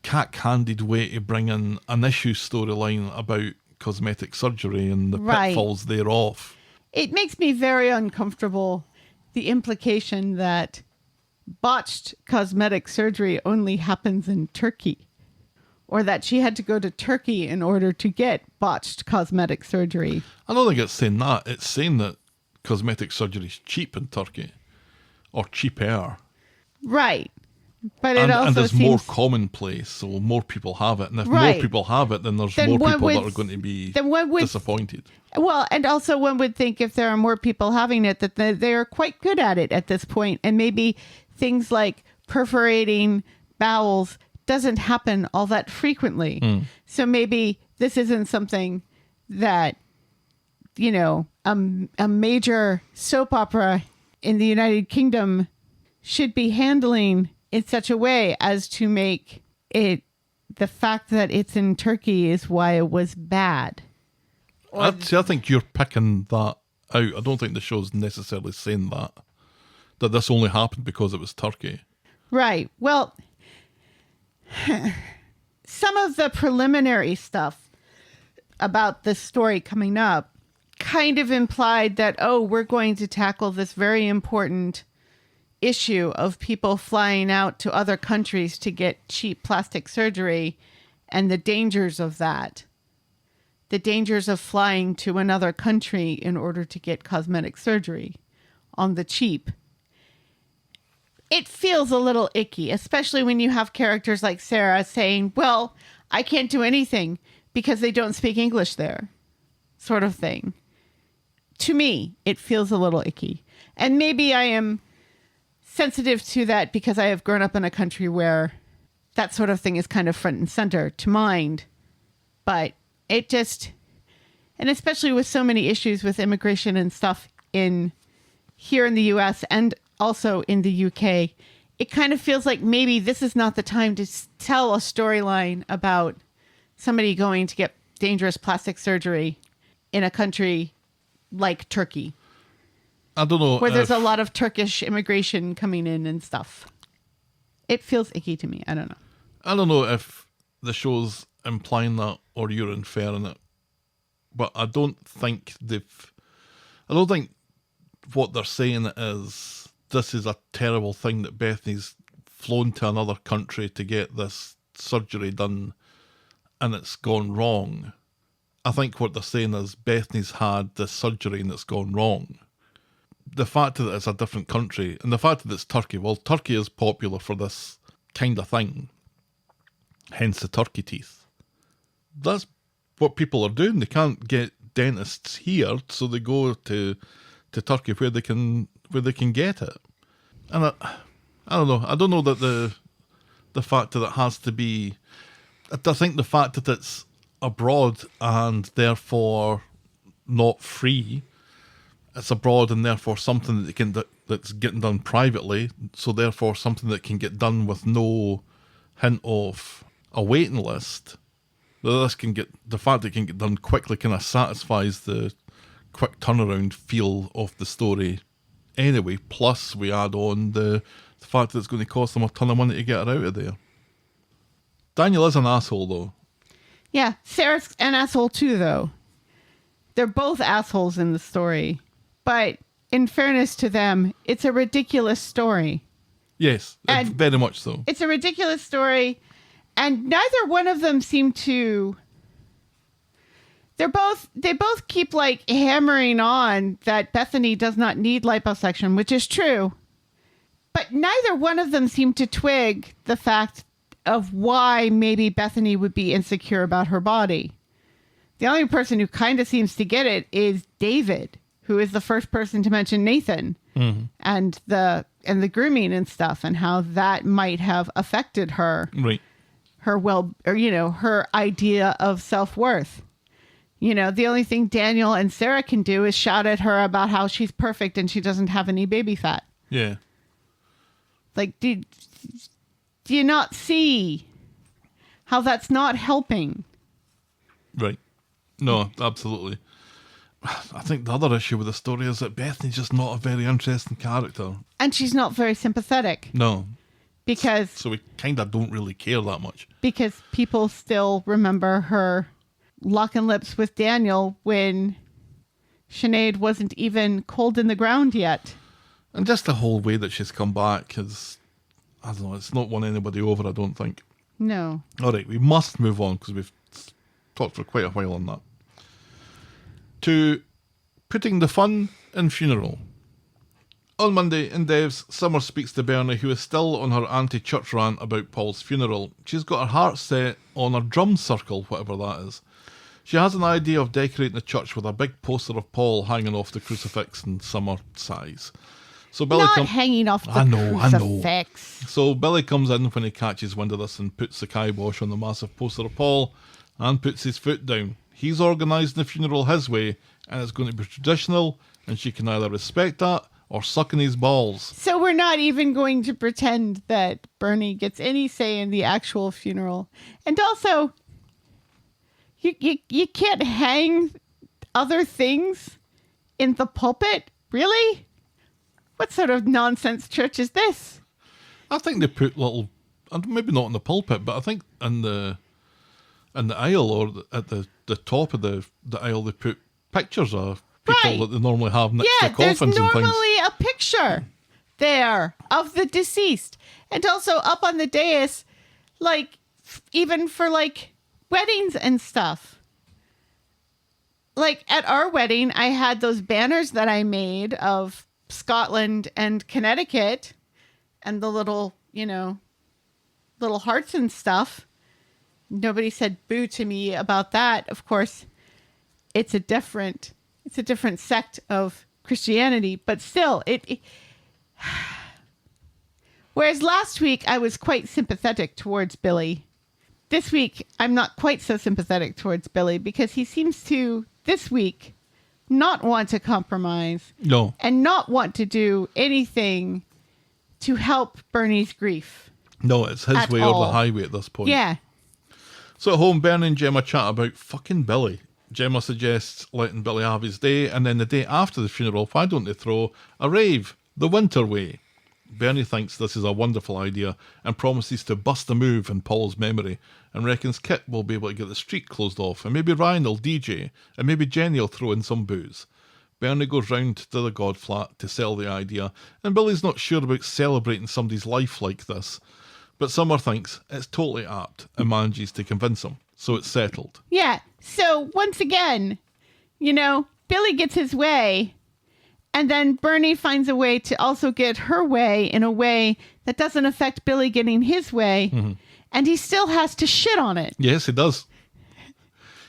cack-handed way to bring in an issue storyline about cosmetic surgery and the pitfalls thereof. It makes me very uncomfortable, the implication that botched cosmetic surgery only happens in Turkey, or that she had to go to Turkey in order to get botched cosmetic surgery. I don't think it's saying that. It's saying that cosmetic surgery is cheap in Turkey, or cheaper. Right. But it also and it's seems more commonplace, so more people have it. And if more people have it, then there's more people that are going to be disappointed. Well, and also one would think if there are more people having it, that they are quite good at it at this point. And maybe things like perforating bowels doesn't happen all that frequently. So maybe this isn't something that, you know, a major soap opera in the United Kingdom should be handling in such a way as to make it, the fact that it's in Turkey is why it was bad. I think you're picking that out. I don't think the show's necessarily saying that this only happened because it was Turkey. Right. Well, some of the preliminary stuff about this story coming up kind of implied that, we're going to tackle this very important issue of people flying out to other countries to get cheap plastic surgery and the dangers of that. The dangers of flying to another country in order to get cosmetic surgery on the cheap. It feels a little icky, especially when you have characters like Sarah saying, well, I can't do anything because they don't speak English there, sort of thing. To me, it feels a little icky. And maybe I am sensitive to that because I have grown up in a country where that sort of thing is kind of front and center to mind. But it just, and especially with so many issues with immigration and stuff here in the US and also in the UK, it kind of feels like maybe this is not the time to tell a storyline about somebody going to get dangerous plastic surgery in a country like Turkey. I don't know. Where there's a lot of Turkish immigration coming in and stuff. It feels icky to me. I don't know. I don't know if the show's implying that or you're inferring it. But I don't think what they're saying is this is a terrible thing that Bethany's flown to another country to get this surgery done and it's gone wrong. I think what they're saying is Bethany's had this surgery and it's gone wrong. The fact that it's a different country and the fact that it's Turkey, well, Turkey is popular for this kind of thing, hence the turkey teeth. That's what people are doing. They can't get dentists here, so they go to to Turkey where they can get it. And I don't know. I don't know that the fact that it has to be. I think the fact that it's abroad and therefore not free, it's abroad and therefore something that's getting done privately, so therefore something that can get done with no hint of a waiting list. The fact that it can get done quickly kind of satisfies the quick turnaround feel of the story anyway. Plus we add on the fact that it's going to cost them a ton of money to get her out of there. Daniel is an asshole though. Yeah, Sarah's an asshole too, though. They're both assholes in the story. But in fairness to them, it's a ridiculous story. Yes, And very much so. It's a ridiculous story, and neither one of them seem to... They both keep, like, hammering on that Bethany does not need liposuction, which is true. But neither one of them seem to twig the fact of why maybe Bethany would be insecure about her body. The only person who kind of seems to get it is David, who is the first person to mention Nathan and the grooming and stuff, and how that might have affected her, Right. her idea of self-worth. The only thing Daniel and Sarah can do is shout at her about how she's perfect and she doesn't have any baby fat. Yeah. Like, do you not see how that's not helping? Right. No, absolutely. I think the other issue with the story is that Bethany's just not a very interesting character. And she's not very sympathetic. No. Because So we kind of don't really care that much. Because people still remember her locking lips with Daniel when Sinead wasn't even cold in the ground yet. And just the whole way that she's come back is, I don't know, it's not won anybody over, I don't think. No. All right, we must move on because we've talked for quite a while on that. To putting the fun in funeral. On Monday, in Devs, Summer speaks to Bernie, who is still on her anti-church rant about Paul's funeral. She's got her heart set on her drum circle, whatever that is. She has an idea of decorating the church with a big poster of Paul hanging off the crucifix, and Summer sighs. So Billy Not hanging off the I know. crucifix. So Billy comes in when he catches wind of this and puts the kibosh on the massive poster of Paul and puts his foot down. He's organising the funeral his way, and it's going to be traditional, and she can either respect that or suck in his balls. So we're not even going to pretend that Bernie gets any say in the actual funeral. And also, you can't hang other things in the pulpit? Really? What sort of nonsense church is this? I think they put little, and maybe not in the pulpit, but I think in the aisle or at the top of the aisle they put pictures of people that they normally have next to coffins and things. There's normally a picture there of the deceased. And also up on the dais, like, even for, like, weddings and stuff. Like, at our wedding, I had those banners that I made of Scotland and Connecticut and the little, little hearts and stuff. Nobody said boo to me about that. Of course, it's a different sect of Christianity, but still, whereas last week I was quite sympathetic towards Billy. This week, I'm not quite so sympathetic towards Billy because he seems to, this week, not want to compromise. No. And not want to do anything to help Bernie's grief. No, it's his way or the highway at this point. Yeah. So at home, Bernie and Gemma chat about fucking Billy. Gemma suggests letting Billy have his day, and then the day after the funeral, why don't they throw a rave, the winter way? Bernie thinks this is a wonderful idea and promises to bust a move in Paul's memory, and reckons Kit will be able to get the street closed off, and maybe Ryan will DJ, and maybe Jenny will throw in some booze. Bernie goes round to the God flat to sell the idea, and Billy's not sure about celebrating somebody's life like this, but Summer thinks it's totally apt and manages to convince him, so it's settled. Yeah, so once again, Billy gets his way, and then Bernie finds a way to also get her way in a way that doesn't affect Billy getting his way, and he still has to shit on it. Yes, he does.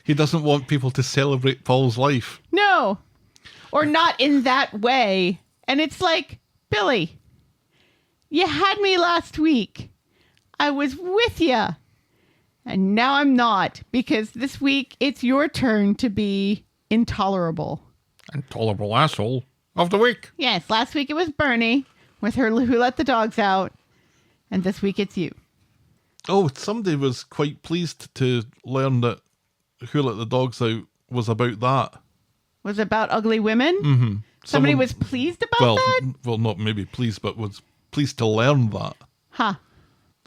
He doesn't want people to celebrate Paul's life. No. or not in that way. And it's like, Billy, you had me last week. I was with you. And now I'm not, because this week it's your turn to be intolerable. Intolerable asshole of the week. Yes, last week it was Bernie with her who let the dogs out. And this week it's you. Oh, somebody was quite pleased to learn that Who Let the Dogs Out was about that. Was it about ugly women? Mm-hmm. Somebody was pleased about that? Well, not maybe pleased, but was pleased to learn that. Huh.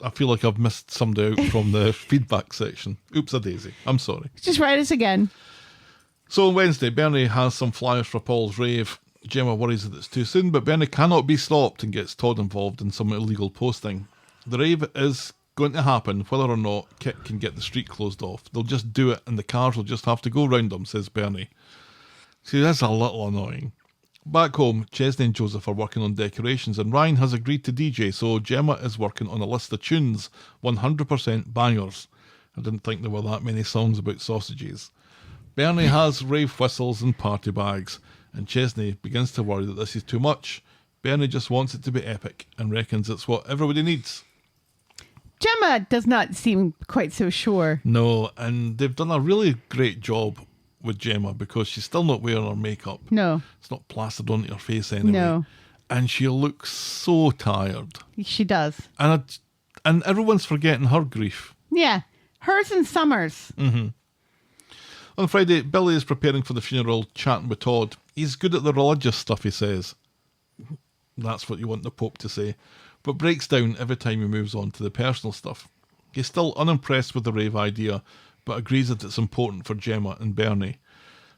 I feel like I've missed somebody out from the feedback section. Oops-a-daisy. I'm sorry. Just write us again. So on Wednesday, Bernie has some flyers for Paul's rave. Gemma worries that it's too soon, but Bernie cannot be stopped and gets Todd involved in some illegal posting. The rave is going to happen whether or not Kit can get the street closed off. They'll just do it and the cars will just have to go round them, says Bernie. See, that's a little annoying. Back home, Chesney and Joseph are working on decorations and Ryan has agreed to DJ, so Gemma is working on a list of tunes, 100% bangers. I didn't think there were that many songs about sausages. Bernie has rave whistles and party bags, and Chesney begins to worry that this is too much. Bernie just wants it to be epic and reckons it's what everybody needs. Gemma does not seem quite so sure. No, and they've done a really great job with Gemma because she's still not wearing her makeup. No. It's not plastered onto her face anyway. No. And she looks so tired. She does. And everyone's forgetting her grief. Yeah. Hers and Summers. Mm-hmm. On Friday, Billy is preparing for the funeral, chatting with Todd. He's good at the religious stuff, he says. That's what you want the Pope to say. But breaks down every time he moves on to the personal stuff. He's still unimpressed with the rave idea, but agrees that it's important for Gemma and Bernie.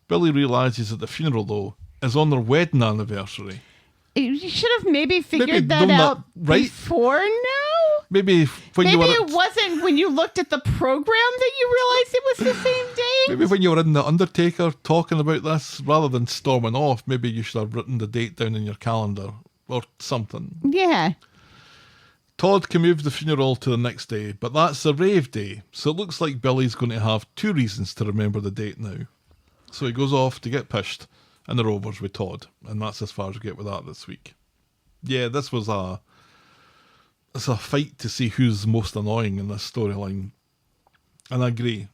Billy realises that the funeral, though, is on their wedding anniversary. You should have maybe figured done that out right. before now? Maybe when you were... Maybe it wasn't when you looked at the program that you realized it was the same day? Maybe when you were in The Undertaker talking about this, rather than storming off, maybe you should have written the date down in your calendar or something. Yeah. Todd can move the funeral to the next day, but that's the rave day, so it looks like Billy's going to have 2 reasons to remember the date now. So he goes off to get pished in the Rovers with Todd, and that's as far as we get with that this week. Yeah, this was it's a fight to see who's most annoying in this storyline. And I agree.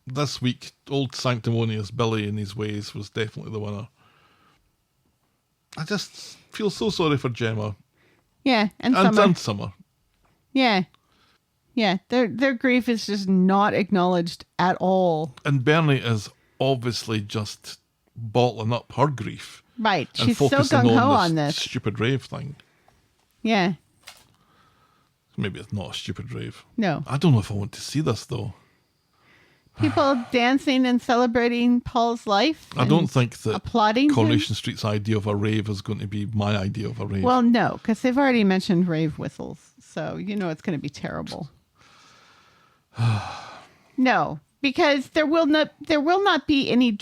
This week, old sanctimonious Billy in his ways was definitely the winner. I just feel so sorry for Gemma. Yeah, and Summer. And Summer. Yeah. Yeah, their grief is just not acknowledged at all. And Bernie is obviously just bottling up her grief. Right. And She's so focusing gung-ho on on this. Stupid rave thing. Yeah. Maybe it's not a stupid rave. No. I don't know if I want to see this, though. People dancing and celebrating Paul's life. I don't think that applauding Coronation Street's idea of a rave is going to be my idea of a rave. Well, no, because they've already mentioned rave whistles. So, you know it's going to be terrible. No, because there will not be any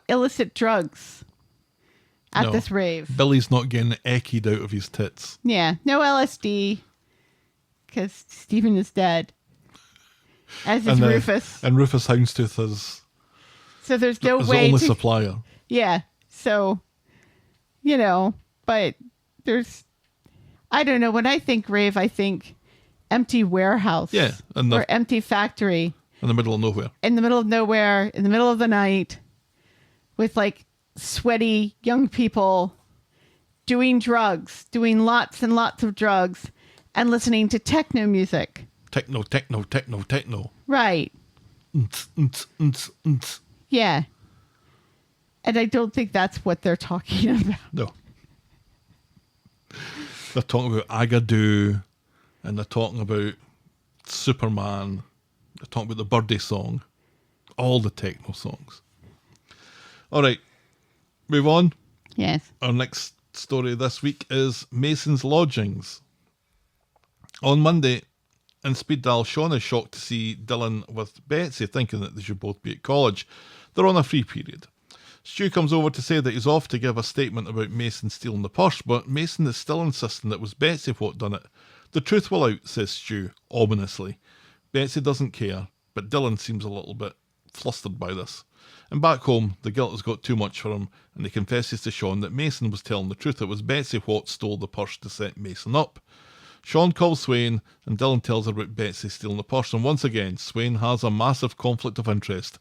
illicit drugs at this rave. Billy's not getting eckied out of his tits. Yeah, no LSD, because Stephen is dead. As is Rufus. And Rufus Houndstooth is so there's no his way only to, supplier. Yeah, so, but there's, I don't know, when I think rave, I think empty warehouse. Yeah. Or empty factory. In the middle of nowhere. In the middle of nowhere, in the middle of the night, with like sweaty young people doing drugs, doing lots and lots of drugs, and listening to techno music. Techno. Right. Yeah. And I don't think that's what they're talking about. No. They're talking about Agadoo, and they're talking about Superman. They're talking about the Birdie song. All the techno songs. All right. Move on. Yes. Our next story this week is Mason's Lodgings. On Monday, in Speed Daal, Sean is shocked to see Dylan with Betsy, thinking that they should both be at college. They're on a free period. Stu comes over to say that he's off to give a statement about Mason stealing the purse, but Mason is still insisting that it was Betsy what done it. The truth will out, says Stu, ominously. Betsy doesn't care, but Dylan seems a little bit flustered by this. And back home, the guilt has got too much for him, and he confesses to Sean that Mason was telling the truth. It was Betsy what stole the purse to set Mason up. Sean calls Swain, and Dylan tells her about Betsy stealing the purse, and once again, Swain has a massive conflict of interest,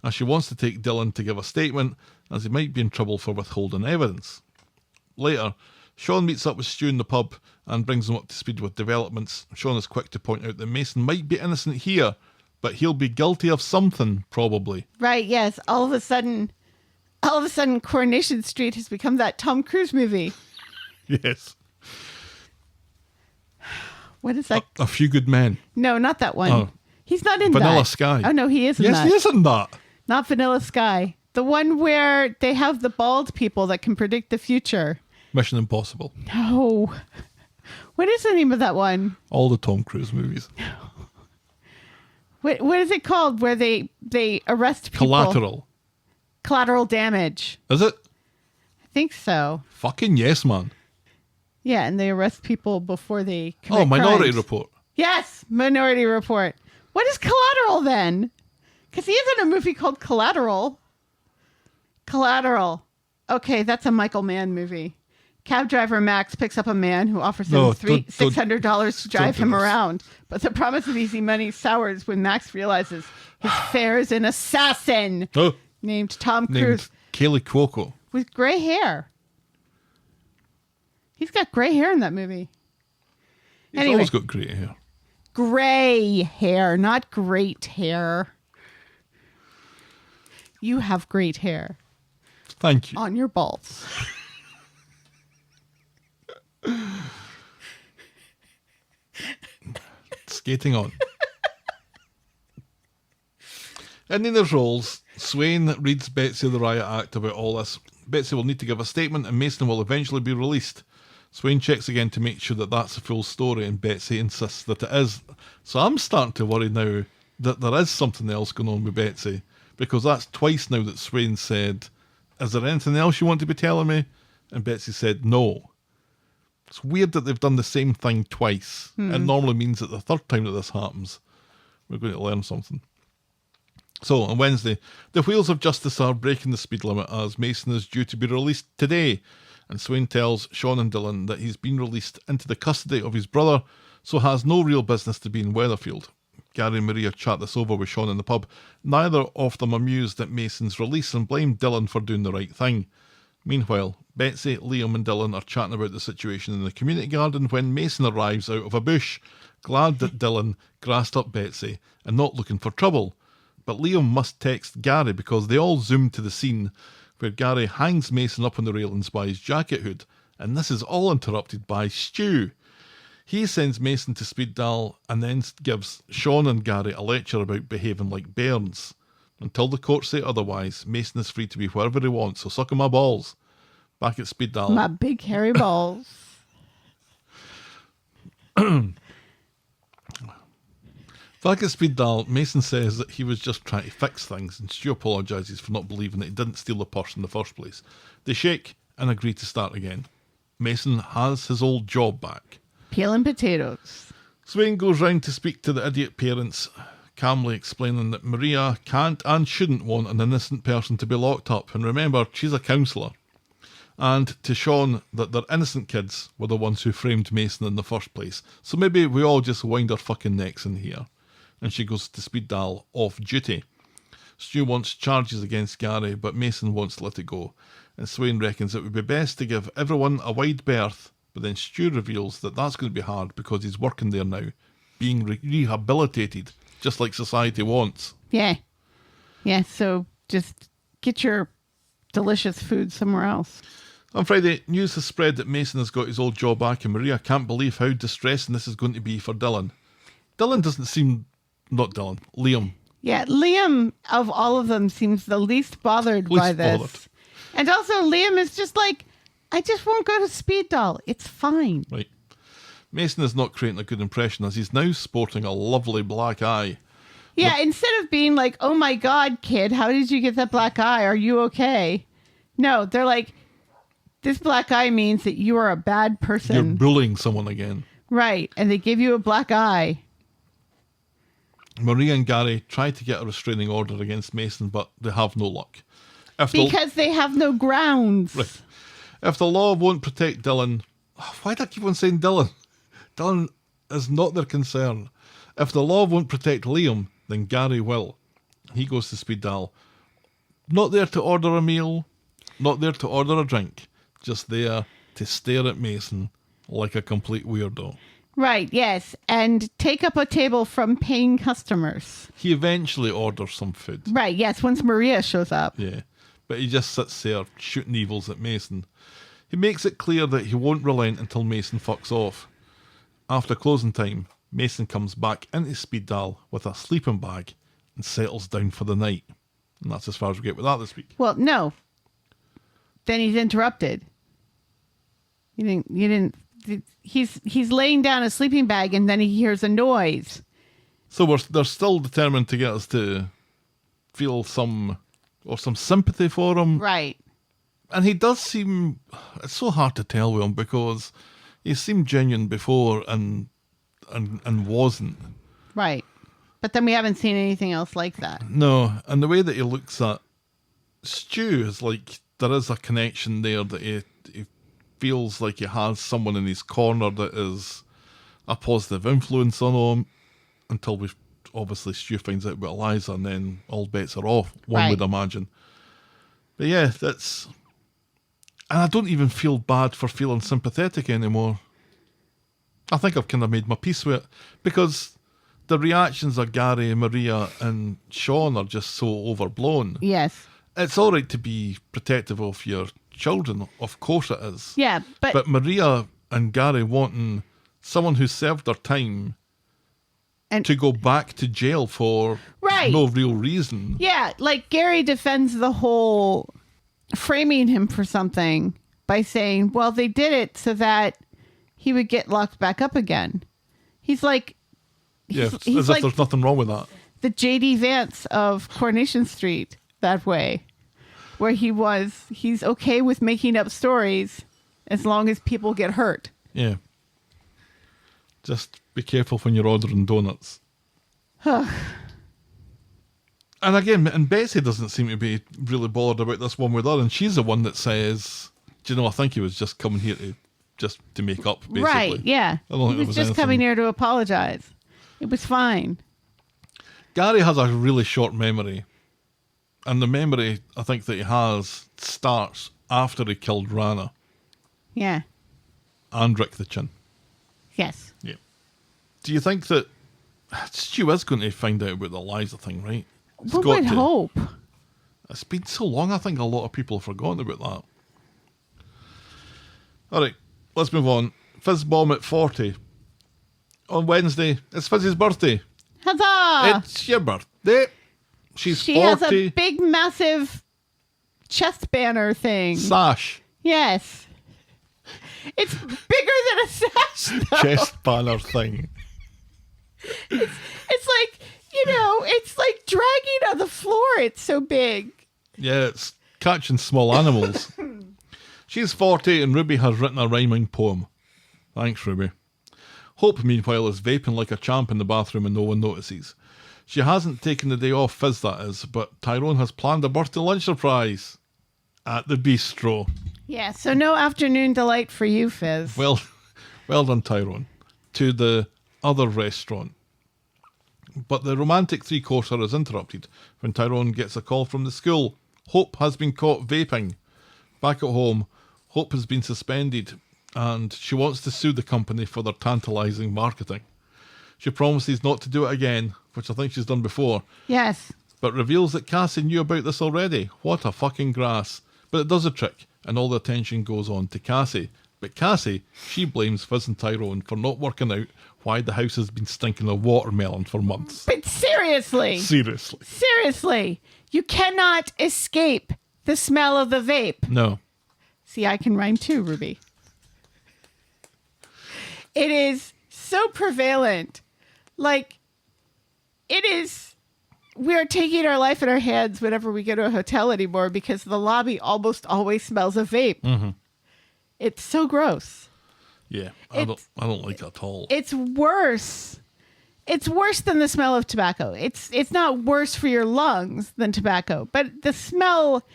as she wants to take Dylan to give a statement, as he might be in trouble for withholding evidence. Later, Sean meets up with Stu in the pub and brings him up to speed with developments. Sean is quick to point out that Mason might be innocent here, but he'll be guilty of something, probably. Right, yes. All of a sudden, Coronation Street has become that Tom Cruise movie. Yes. What is that? A Few Good Men. No, not that one. Oh. He's not in that. Vanilla Sky. Oh, no, he isn't Yes, that. he is in that. Not Vanilla Sky. The one where they have the bald people that can predict the future. Mission Impossible. No. What is the name of that one? All the Tom Cruise movies. What is it called where they arrest people? Collateral damage. Is it? I think so. Fucking yes, man. Yeah, and they arrest people before they commit Minority crimes. Report. Yes, Minority Report. What is Collateral then? Because he is in a movie called Collateral. Collateral. Okay, that's a Michael Mann movie. Cab driver Max picks up a man who offers him $600 to drive him around. But the promise of easy money sours when Max realizes his fare is an assassin named Tom Cruise. Named Kaylee Cuoco. With gray hair. He's got gray hair in that movie. He's always got great hair. Gray hair, not great hair. You have great hair. Thank you. On your balls. Skating on. In Nina's roles, Swain reads Betsy the riot act about all this. Betsy will need to give a statement and Mason will eventually be released. Swain checks again to make sure that that's the full story and Betsy insists that it is. So I'm starting to worry now that there is something else going on with Betsy, because that's twice now that Swain said, "Is there anything else you want to be telling me?" And Betsy said no. It's weird that they've done the same thing twice. It normally means that the third time that this happens, we're going to learn something. So, on Wednesday, the wheels of justice are breaking the speed limit as Mason is due to be released today. And Swain tells Sean and Dylan that he's been released into the custody of his brother, so has no real business to be in Weatherfield. Gary and Maria chat this over with Sean in the pub. Neither of them amused at Mason's release and blame Dylan for doing the right thing. Meanwhile, Betsy, Liam and Dylan are chatting about the situation in the community garden when Mason arrives out of a bush, glad that Dylan grassed up Betsy and not looking for trouble. But Liam must text Gary because they all zoom to the scene where Gary hangs Mason up on the railings by his jacket hood, and this is all interrupted by Stu. He sends Mason to Speed Daal and then gives Sean and Gary a lecture about behaving like bairns. Until the courts say otherwise, Mason is free to be wherever he wants, so suck on my balls. Back at Speed Daal. My big hairy balls. Back at Speed Daal, Mason says that he was just trying to fix things, and Stu apologises for not believing that he didn't steal the purse in the first place. They shake and agree to start again. Mason has his old job back. Peeling potatoes. Swain goes round to speak to the idiot parents, calmly explaining that Maria can't and shouldn't want an innocent person to be locked up, and remember, she's a counsellor. And to Sean that their innocent kids were the ones who framed Mason in the first place, so maybe we all just wind our fucking necks in here. And she goes to Speed Daal off duty. Stu wants charges against Gary, but Mason wants to let it go. And Swain reckons it would be best to give everyone a wide berth, but then Stu reveals that that's going to be hard because he's working there now, being rehabilitated, just like society wants. Yeah. Yeah, so just get your delicious food somewhere else. On Friday, news has spread that Mason has got his old job back, and Maria can't believe how distressing this is going to be for Dylan. Dylan doesn't seem... Not Dylan, Liam. Yeah, Liam, of all of them, seems the least bothered by this. Bothered. And also, Liam is just like, I just won't go to Speed Daal. It's fine. Right. Mason is not creating a good impression as he's now sporting a lovely black eye. Yeah, instead of being like, oh my God, kid, how did you get that black eye? Are you okay? No, they're like, this black eye means that you are a bad person. You're bullying someone again. Right, and they give you a black eye. Maria and Gary try to get a restraining order against Mason, but they have no luck. Because they have no grounds. Right. If the law won't protect Dylan... Why do I keep on saying Dylan? Dylan is not their concern. If the law won't protect Liam, then Gary will. He goes to Speed Daal. Not there to order a meal, not there to order a drink, just there to stare at Mason like a complete weirdo. Right, yes. And take up a table from paying customers. He eventually orders some food. Right, yes, once Maria shows up. Yeah, but he just sits there shooting evils at Mason. He makes it clear that he won't relent until Mason fucks off. After closing time, Mason comes back into Speed Daal with a sleeping bag and settles down for the night. And that's as far as we get with that this week. Well, no. Then he's interrupted. You didn't. He's laying down a sleeping bag and then he hears a noise. So they're still determined to get us to feel some sympathy for him. Right. And he does seem, it's so hard to tell with him because he seemed genuine before and wasn't. Right. But then we haven't seen anything else like that. No, and the way that he looks at Stu is like there is a connection there that he feels like he has someone in his corner that is a positive influence on him until obviously Stu finds out about Eliza and then all bets are off, one would imagine. But yeah, that's... And I don't even feel bad for feeling sympathetic anymore. I think I've kind of made my peace with it because the reactions of Gary, Maria and Sean are just so overblown. Yes. It's all right to be protective of your children, of course it is. Yeah, But Maria and Gary wanting someone who served their time and to go back to jail for no real reason. Yeah, like Gary defends the whole framing him for something by saying, well, they did it so that he would get locked back up again. He's like... He's as if there's nothing wrong with that. The J.D. Vance of Coronation Street that way, where he's okay with making up stories as long as people get hurt. Yeah. Just be careful when you're ordering donuts. And again, and Betsy doesn't seem to be really bothered about this one with her, and she's the one that says, do you know, I think he was just coming here to make up, basically. Right, yeah. He was just coming here to apologize. It was fine. Gary has a really short memory. And the memory, I think, that he has starts after he killed Rana. Yeah. And Rick the Chin. Yes. Yeah. Do you think that Stu is going to find out about the Eliza thing, right? One would hope. It's been so long, I think a lot of people have forgotten about that. All right, let's move on. Fizbomb at 40. On Wednesday, it's Fizzy's birthday. Huzzah! It's your birthday. She 40. Has a big, massive chest banner thing. Sash. Yes. It's bigger than a sash, though. Chest banner thing. It's like, it's like dragging on the floor. It's so big. Yeah, it's catching small animals. She's 40 and Ruby has written a rhyming poem. Thanks, Ruby. Hope, meanwhile, is vaping like a champ in the bathroom and no one notices. She hasn't taken the day off, Fizz that is, but Tyrone has planned a birthday lunch surprise at the bistro. Yeah, so no afternoon delight for you, Fizz. Well done, Tyrone. To the other restaurant. But the romantic three-courser is interrupted when Tyrone gets a call from the school. Hope has been caught vaping. Back at home, Hope has been suspended and she wants to sue the company for their tantalising marketing. She promises not to do it again, which I think she's done before. Yes. But reveals that Cassie knew about this already. What a fucking grass. But it does a trick, and all the attention goes on to Cassie. But Cassie, she blames Fizz and Tyrone for not working out why the house has been stinking of watermelon for months. But seriously. Seriously. You cannot escape the smell of the vape. No. See, I can rhyme too, Ruby. It is so prevalent. Like, it is... We are taking our life in our hands whenever we go to a hotel anymore because the lobby almost always smells of vape. Mm-hmm. It's so gross. Yeah, I don't like it at all. It's worse it's worse than the smell of tobacco. It's not worse for your lungs than tobacco, but the smell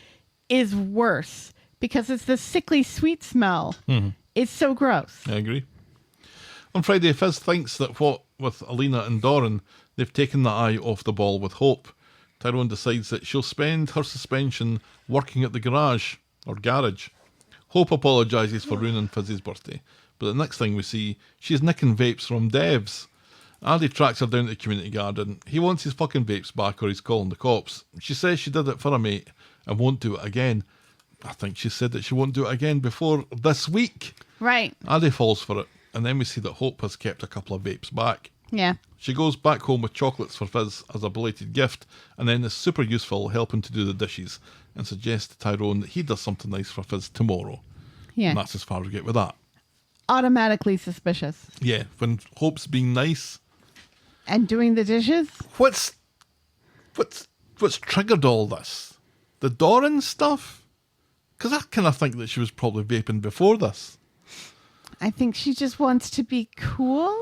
is worse because it's the sickly sweet smell. It's so gross. I agree. On Friday, Fizz thinks that what with Alina and Doran, they've taken the eye off the ball with Hope. Tyrone decides that she'll spend her suspension working at the garage. Hope apologises for ruining Fizz's birthday, but the next thing we see, she's nicking vapes from Dev's. Addy tracks her down to the community garden. He wants his fucking vapes back or he's calling the cops. She says she did it for a mate and won't do it again. I think she said that she won't do it again before this week. Right. Addy falls for it, and then we see that Hope has kept a couple of vapes back. Yeah. She goes back home with chocolates for Fizz as a belated gift, and then is super useful helping to do the dishes, and suggests to Tyrone that he does something nice for Fizz tomorrow. Yeah. And that's as far as we get with that. Automatically suspicious. Yeah, when Hope's being nice. And doing the dishes? What's triggered all this? The Doran stuff? Because I kind of think that she was probably vaping before this. I think she just wants to be cool.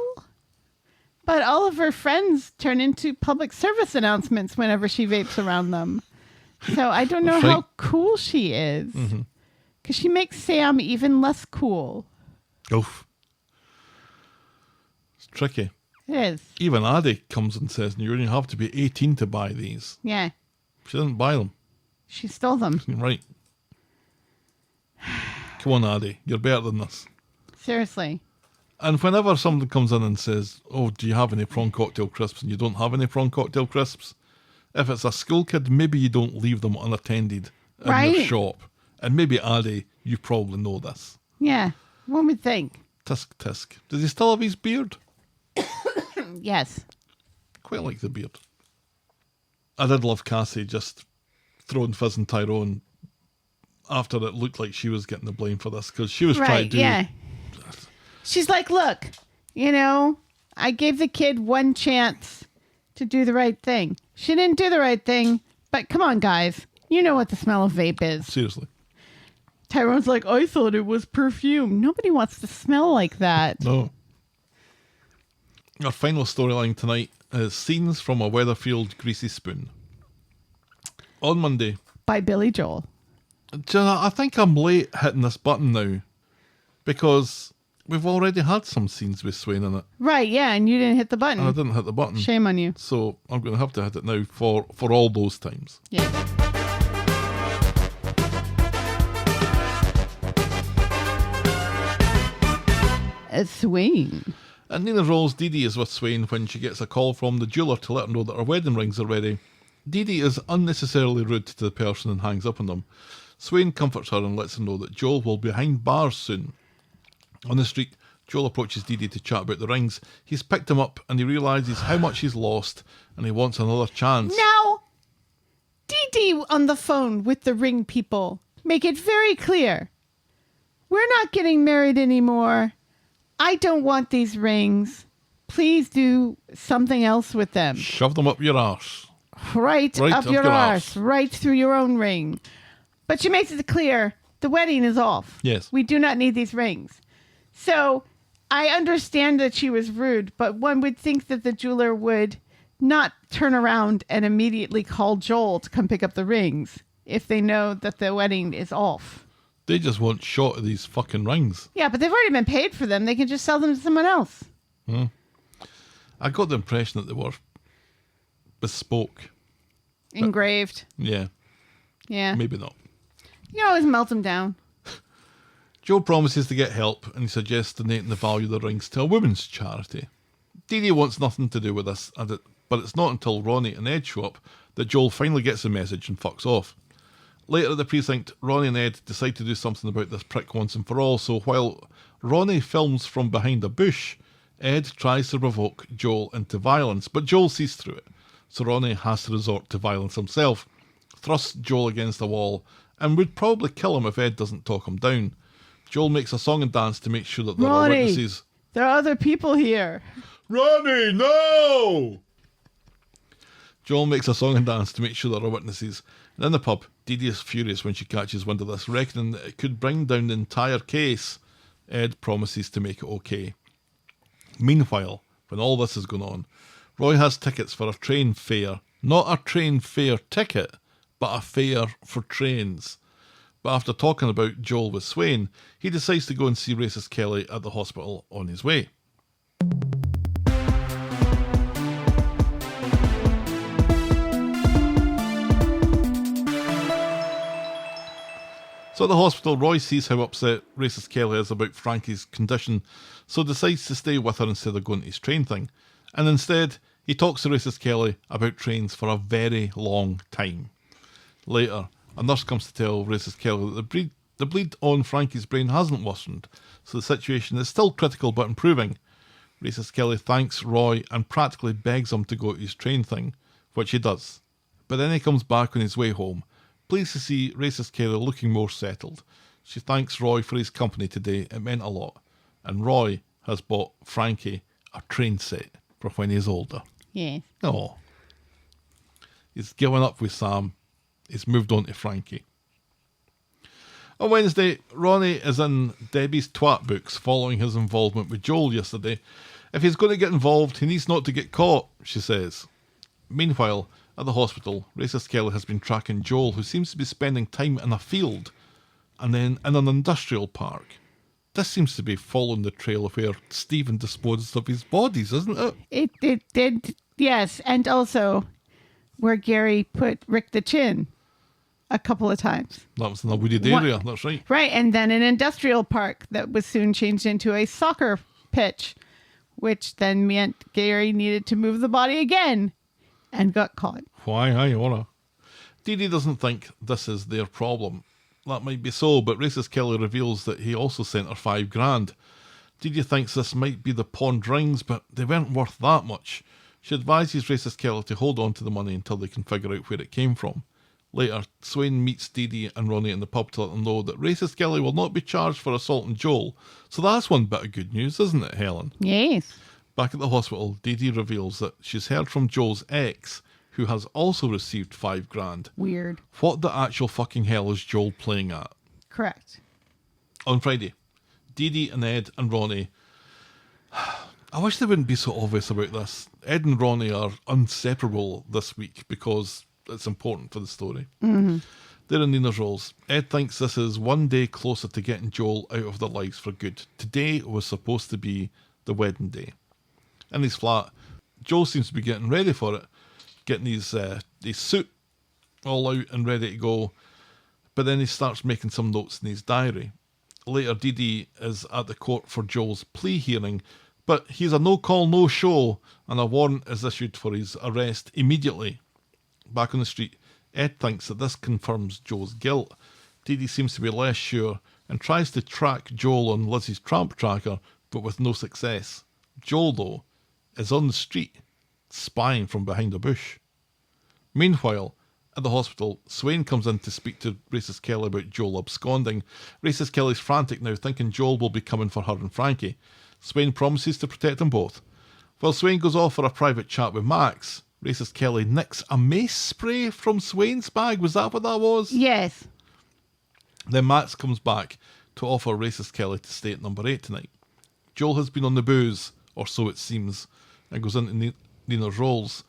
But all of her friends turn into public service announcements whenever she vapes around them. So I don't know That's right. how cool she is. Because she makes Sam even less cool. Oof. It's tricky. It is. Even Addy comes and says, you only have to be 18 to buy these. Yeah. She didn't buy them. She stole them. Right. Come on, Addy. You're better than this. Seriously. And whenever somebody comes in and says, oh, do you have any prawn cocktail crisps? And you don't have any prawn cocktail crisps, if it's a school kid, maybe you don't leave them unattended in Right. your shop. And maybe, Addy, you probably know this. Yeah. One would think. Tisk, tisk. Does he still have his beard? Yes. Quite like the beard. I did love Cassie just throwing Fizz and Tyrone after it looked like she was getting the blame for this, because she was trying Right. to do... Yeah. She's like, look, I gave the kid one chance to do the right thing. She didn't do the right thing, but come on, guys. You know what the smell of vape is. Seriously. Tyrone's like, I thought it was perfume. Nobody wants to smell like that. No. Our final storyline tonight is scenes from a Weatherfield Greasy spoon. On Monday, By Billy Joel. I think I'm late hitting this button now, because we've already had some scenes with Swain in it. Right, yeah, and you didn't hit the button. And I didn't hit the button. Shame on you. So I'm going to have to hit it now for all those times. Yeah. Swain. And Nina rolls Dee Dee is with Swain when she gets a call from the jeweller to let her know that her wedding rings are ready. Dee Dee is unnecessarily rude to the person and hangs up on them. Swain comforts her and lets her know that Joel will be behind bars soon. On the street, Joel approaches Dee Dee to chat about the rings. He's picked him up and he realises how much he's lost and he wants another chance. Now, Dee Dee on the phone with the ring people. Make it very clear. We're not getting married anymore. I don't want these rings. Please do something else with them. Shove them up your arse. Right up your arse. Right through your own ring. But she makes it clear the wedding is off. Yes. We do not need these rings. So I understand that she was rude, but one would think that the jeweler would not turn around and immediately call Joel to come pick up the rings if they know that the wedding is off. They just want shot of these fucking rings. Yeah, but they've already been paid for them. They can just sell them to someone else. I got the impression that they were bespoke. Engraved. Yeah, Yeah. maybe not. You always melt them down. Joe promises to get help and he suggests donating the value of the rings to a women's charity. Dee Dee wants nothing to do with this, but it's not until Ronnie and Ed show up that Joel finally gets the message and fucks off. Later at the precinct, Ronnie and Ed decide to do something about this prick once and for all, so while Ronnie films from behind a bush, Ed tries to provoke Joel into violence, but Joel sees through it, so Ronnie has to resort to violence himself, thrusts Joel against the wall, and would probably kill him if Ed doesn't talk him down. Joel makes a song and dance to make sure that there are Ronnie, witnesses. there are other people here. Ronnie, no! Joel makes a song and dance to make sure there are witnesses. And in the pub, Dee Dee is furious when she catches wind of this, reckoning that it could bring down the entire case. Ed promises to make it okay. Meanwhile, when all this is going on, Roy has tickets for a train fare. Not a train fare ticket, but a fare for trains. But after talking about Joel with Swain, he decides to go and see racist Kelly at the hospital on his way. So at the hospital, Roy sees how upset racist Kelly is about Frankie's condition, so decides to stay with her instead of going to his train thing. And instead, he talks to racist Kelly about trains for a very long time. Later, a nurse comes to tell racist Kelly that the bleed on Frankie's brain hasn't worsened, so the situation is still critical but improving. Racist Kelly thanks Roy and practically begs him to go to his train thing, which he does. But then he comes back on his way home, pleased to see racist Kelly looking more settled. She thanks Roy for his company today, it meant a lot. And Roy has bought Frankie a train set for when he's older. Yeah. Oh. He's given up with Sam. He's moved on to Frankie. On Wednesday, Ronnie is in Debbie's twat books following his involvement with Joel yesterday. If he's going to get involved, he needs not to get caught, she says. Meanwhile, at the hospital, racist Kelly has been tracking Joel, who seems to be spending time in a field and then in an industrial park. This seems to be following the trail of where Stephen disposed of his bodies, isn't it? It did, yes. And also where Gary put Rick the Chin a couple of times. That was in a wooded area, that's right. Right, and then an industrial park that was soon changed into a soccer pitch, which then meant Gary needed to move the body again and got caught. Why, I wanna. Dee Dee doesn't think this is their problem. That might be so, but racist Kelly reveals that he also sent her $5,000. Dee Dee thinks this might be the pawned rings, but they weren't worth that much. She advises racist Kelly to hold on to the money until they can figure out where it came from. Later, Swain meets Dee Dee and Ronnie in the pub to let them know that racist Kelly will not be charged for assaulting Joel. So that's one bit of good news, isn't it, Helen? Yes. Back at the hospital, Dee Dee reveals that she's heard from Joel's ex, who has also received $5,000. Weird. What the actual fucking hell is Joel playing at? Correct. On Friday, Dee Dee and Ed and Ronnie... I wish they wouldn't be so obvious about this. Ed and Ronnie are inseparable this week because it's important for the story. Mm-hmm. They're in Nina's roles. Ed thinks this is one day closer to getting Joel out of their lives for good. Today was supposed to be the wedding day. In his flat, Joel seems to be getting ready for it, getting his suit all out and ready to go, but then he starts making some notes in his diary. Later, Dee Dee is at the court for Joel's plea hearing, but he's a no-call, no-show, and a warrant is issued for his arrest immediately. Back on the street, Ed thinks that this confirms Joel's guilt. Dee Dee seems to be less sure and tries to track Joel on Lizzie's tramp tracker, but with no success. Joel, though, is on the street, spying from behind a bush. Meanwhile, at the hospital, Swain comes in to speak to racist Kelly about Joel absconding. Racist Kelly's frantic now, thinking Joel will be coming for her and Frankie. Swain promises to protect them both. While Swain goes off for a private chat with Max, racist Kelly nicks a mace spray from Swain's bag. Was that what that was? Yes. Then Max comes back to offer racist Kelly to stay at number 8 tonight. Joel has been on the booze, or so it seems, and goes into Nina's roles.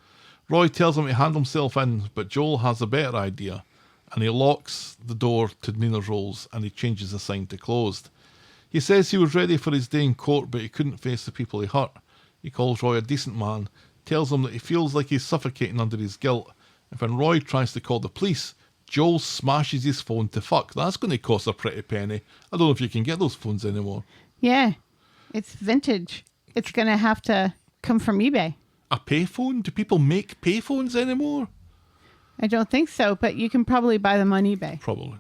Roy tells him to hand himself in, but Joel has a better idea, and he locks the door to Nina's roles and he changes the sign to closed. He says he was ready for his day in court, but he couldn't face the people he hurt. He calls Roy a decent man, tells him that he feels like he's suffocating under his guilt, and when Roy tries to call the police, Joel smashes his phone to fuck. That's going to cost a pretty penny. I don't know if you can get those phones anymore. Yeah. It's vintage. It's going to have to come from eBay. A payphone? Do people make payphones anymore? I don't think so, but you can probably buy them on eBay. Probably.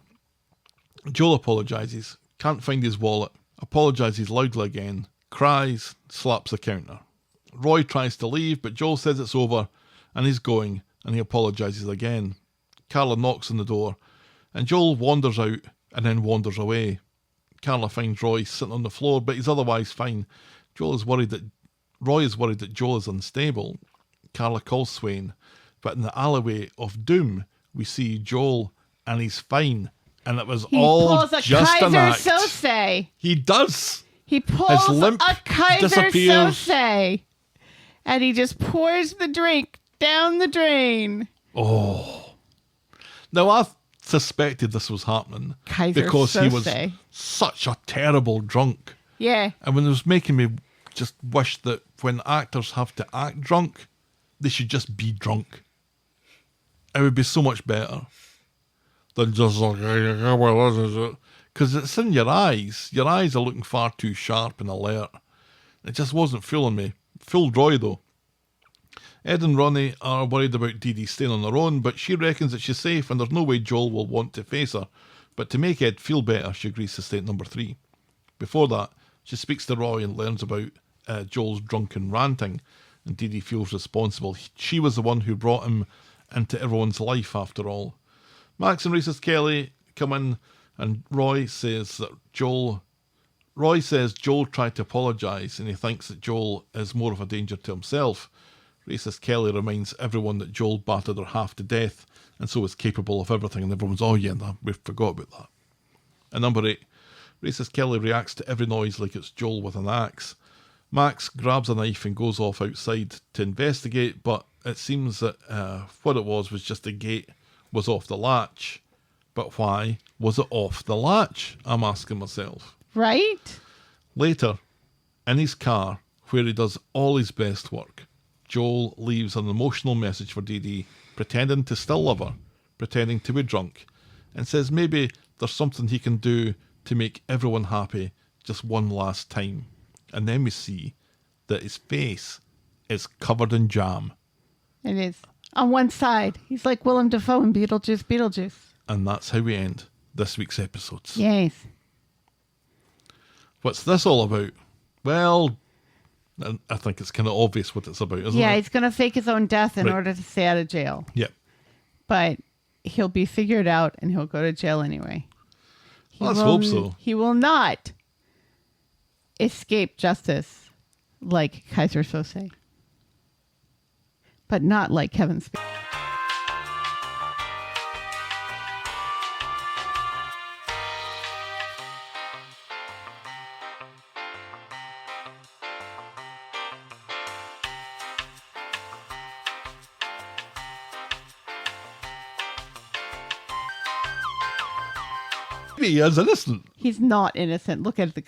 Joel apologises, can't find his wallet, apologises loudly again, cries, slaps the counter. Roy tries to leave, but Joel says it's over, and he's going, and he apologises again. Carla knocks on the door, and Joel wanders out, and then wanders away. Carla finds Roy sitting on the floor, but he's otherwise fine. Roy is worried that Joel is unstable. Carla calls Swain, but in the alleyway of doom, we see Joel, and he's fine. And it was all just an act. Kaiser Sose. He does. He pulls His limp a Kaiser disappears. Sose. and he just pours the drink down the drain. Oh. Now, I suspected this was happening Kaiser because he was Sose. such a terrible drunk. Yeah. And when it was making me just wish that when actors have to act drunk, they should just be drunk. It would be so much better than just like, well, this is it. Because it's in your eyes. Your eyes are looking far too sharp and alert. It just wasn't fooling me. Fooled Roy, though. Ed and Ronnie are worried about Dee Dee staying on her own, but she reckons that she's safe and there's no way Joel will want to face her. But to make Ed feel better, she agrees to stay at number 3. Before that, she speaks to Roy and learns about Joel's drunken ranting, and Dee Dee feels responsible. She was the one who brought him into everyone's life, after all. Max and Rhesus Kelly come in, and Roy says Joel tried to apologise, and he thinks that Joel is more of a danger to himself. Rhesus Kelly reminds everyone that Joel battered her half to death, and so is capable of everything, and everyone's, oh yeah, we forgot about that. At number 8, Rhesus Kelly reacts to every noise like it's Joel with an axe. Max grabs a knife and goes off outside to investigate, but it seems that what it was just the gate was off the latch. But why was it off the latch? I'm asking myself. Right? Later, in his car, where he does all his best work, Joel leaves an emotional message for Dee Dee, pretending to still love her, pretending to be drunk, and says maybe there's something he can do to make everyone happy just one last time. And then we see that his face is covered in jam. It is. On one side, he's like Willem Dafoe in Beetlejuice. And that's how we end this week's episodes. Yes. What's this all about? Well, I think it's kind of obvious what it's about, isn't it? Yeah, he's going to fake his own death in Right. order to stay out of jail. Yep. But he'll be figured out and he'll go to jail anyway. Let's hope so. He will not escape justice like Kaiser Sose. But not like Kevin Spacey. He is innocent. He's not innocent. Look at the...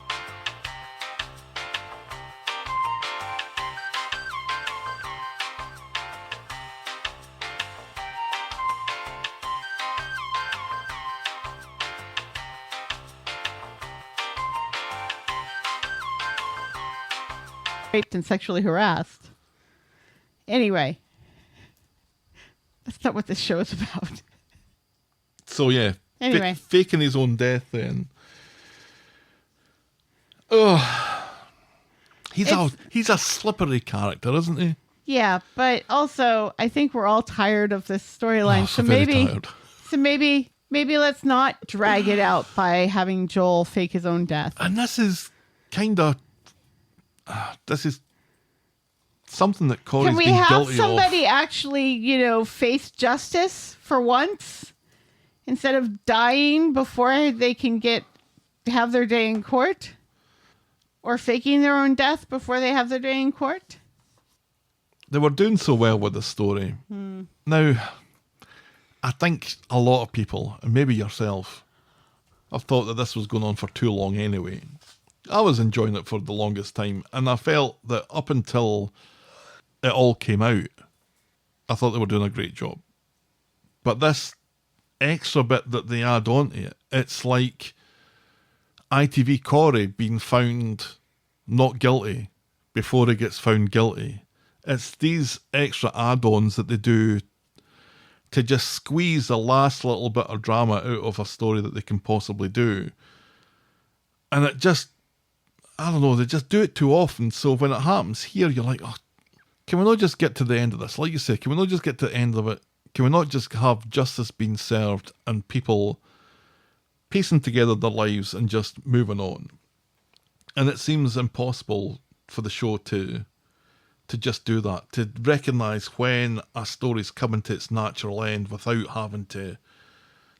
raped and sexually harassed. Anyway, that's not what this show is about. So yeah. Anyway. Faking his own death then. Oh. He's a slippery character, isn't he? Yeah, but also I think we're all tired of this storyline. Oh, so very maybe tired. maybe let's not drag it out by having Joel fake his own death. And this is kind of this is something that Corey's Can we been have guilty somebody of. actually, face justice for once instead of dying before they can have their day in court? Or faking their own death before they have their day in court? They were doing so well with the story. Now, I think a lot of people, and maybe yourself, have thought that this was going on for too long anyway. I was enjoying it for the longest time, and I felt that up until it all came out, I thought they were doing a great job. But this extra bit that they add on to it, it's like ITV Corrie being found not guilty before he gets found guilty. It's these extra add-ons that they do to just squeeze the last little bit of drama out of a story that they can possibly do. And it just, I don't know, they just do it too often. So when it happens here, you're like, oh, can we not just get to the end of this? Like you say, can we not just get to the end of it? Can we not just have justice being served and people piecing together their lives and just moving on? And it seems impossible for the show to just do that, to recognise when a story's coming to its natural end without having to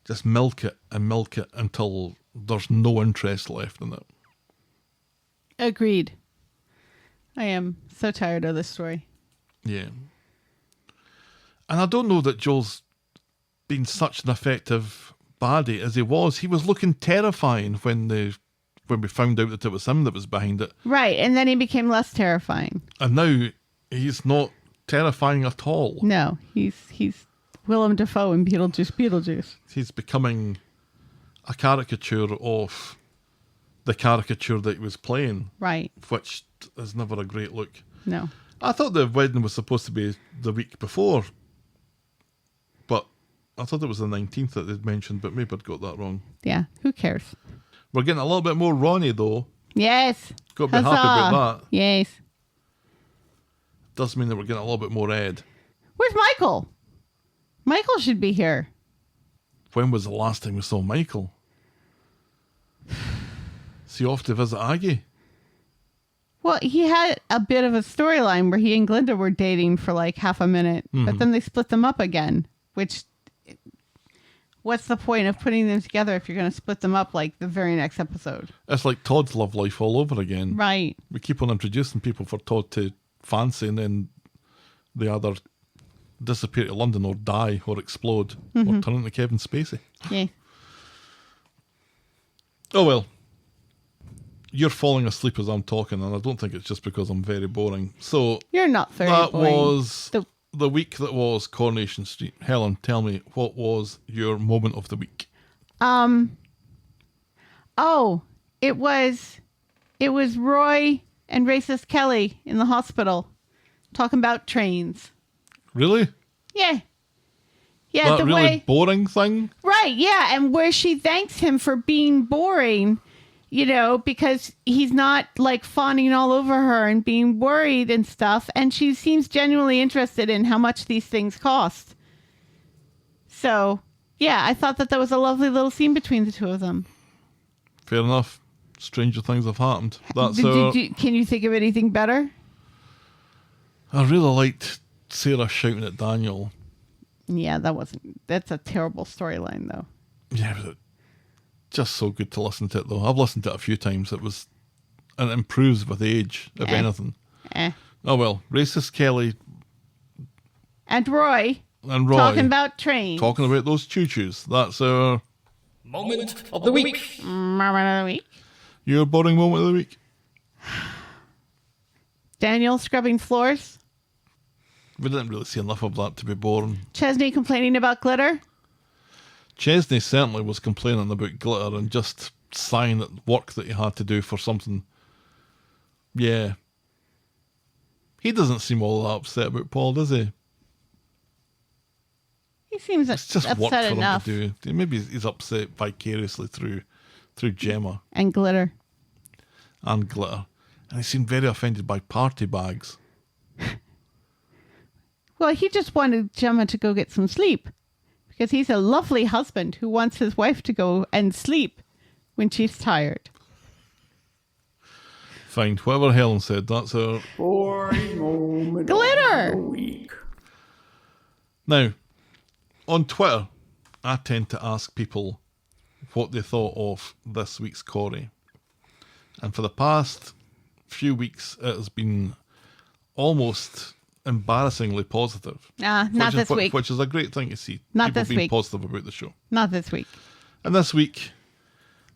just milk it until there's no interest left in it. Agreed. I am so tired of this story. Yeah. And I don't know that Joel's been such an effective baddie as he was. He was looking terrifying when we found out that it was him that was behind it. Right, and then he became less terrifying. And now he's not terrifying at all. No, he's Willem Dafoe in Beetlejuice. He's becoming a caricature of the caricature that he was playing. Right. Which is never a great look. No. I thought the wedding was supposed to be the week before, but I thought it was the 19th that they'd mentioned, but maybe I'd got that wrong. Yeah, who cares? We're getting a little bit more Ronnie, though. Yes. Got to be happy about that. Yes. Does mean that we're getting a little bit more Ed. Where's Michael? Michael should be here. When was the last time we saw Michael? Is he off to visit Aggie? Well, he had a bit of a storyline where he and Glinda were dating for like half a minute, but then they split them up again, which... What's the point of putting them together if you're going to split them up like the very next episode? It's like Todd's love life all over again. Right. We keep on introducing people for Todd to fancy, and then they either disappear to London or die or explode or turn into Kevin Spacey. Yeah. Oh well. You're falling asleep as I'm talking, and I don't think it's just because I'm very boring. So You're not very that boring. was the week that was Coronation Street. Helen, tell me, what was your moment of the week? It was Roy and racist Kelly in the hospital talking about trains. Really? Yeah. Yeah, That the really way boring thing? Right, yeah, and where she thanks him for being boring, because he's not like fawning all over her and being worried and stuff, and she seems genuinely interested in how much these things cost. So, yeah, I thought that was a lovely little scene between the two of them. Fair enough. Stranger things have happened. That's Can you think of anything better? I really liked Sarah shouting at Daniel. Yeah, that's a terrible storyline though. Yeah, but just so good to listen to it though. I've listened to it a few times. It improves with age, if anything. Oh well, racist Kelly and Roy talking about trains. Talking about those choo-choos. That's our Moment of the week. Moment of the week. Your boring moment of the week. Daniel scrubbing floors. We didn't really see enough of that to be boring. Chesney complaining about glitter. Chesney certainly was complaining about glitter and just sighing at work that he had to do for something. Yeah. He doesn't seem all that upset about Paul, does he? He seems It's just work upset for enough. him to do. Maybe he's upset vicariously through Gemma. And glitter. And glitter. And he seemed very offended by party bags. Well, he just wanted Gemma to go get some sleep. Because he's a lovely husband who wants his wife to go and sleep when she's tired. Fine. Whatever Helen said, that's her. Boring moment Glitter! of the week. Now, on Twitter, I tend to ask people what they thought of this week's Corrie. And for the past few weeks, it has been almost embarrassingly positive. Not this week. Which is a great thing to see. Not people this being week. positive about the show. Not this week. And this week,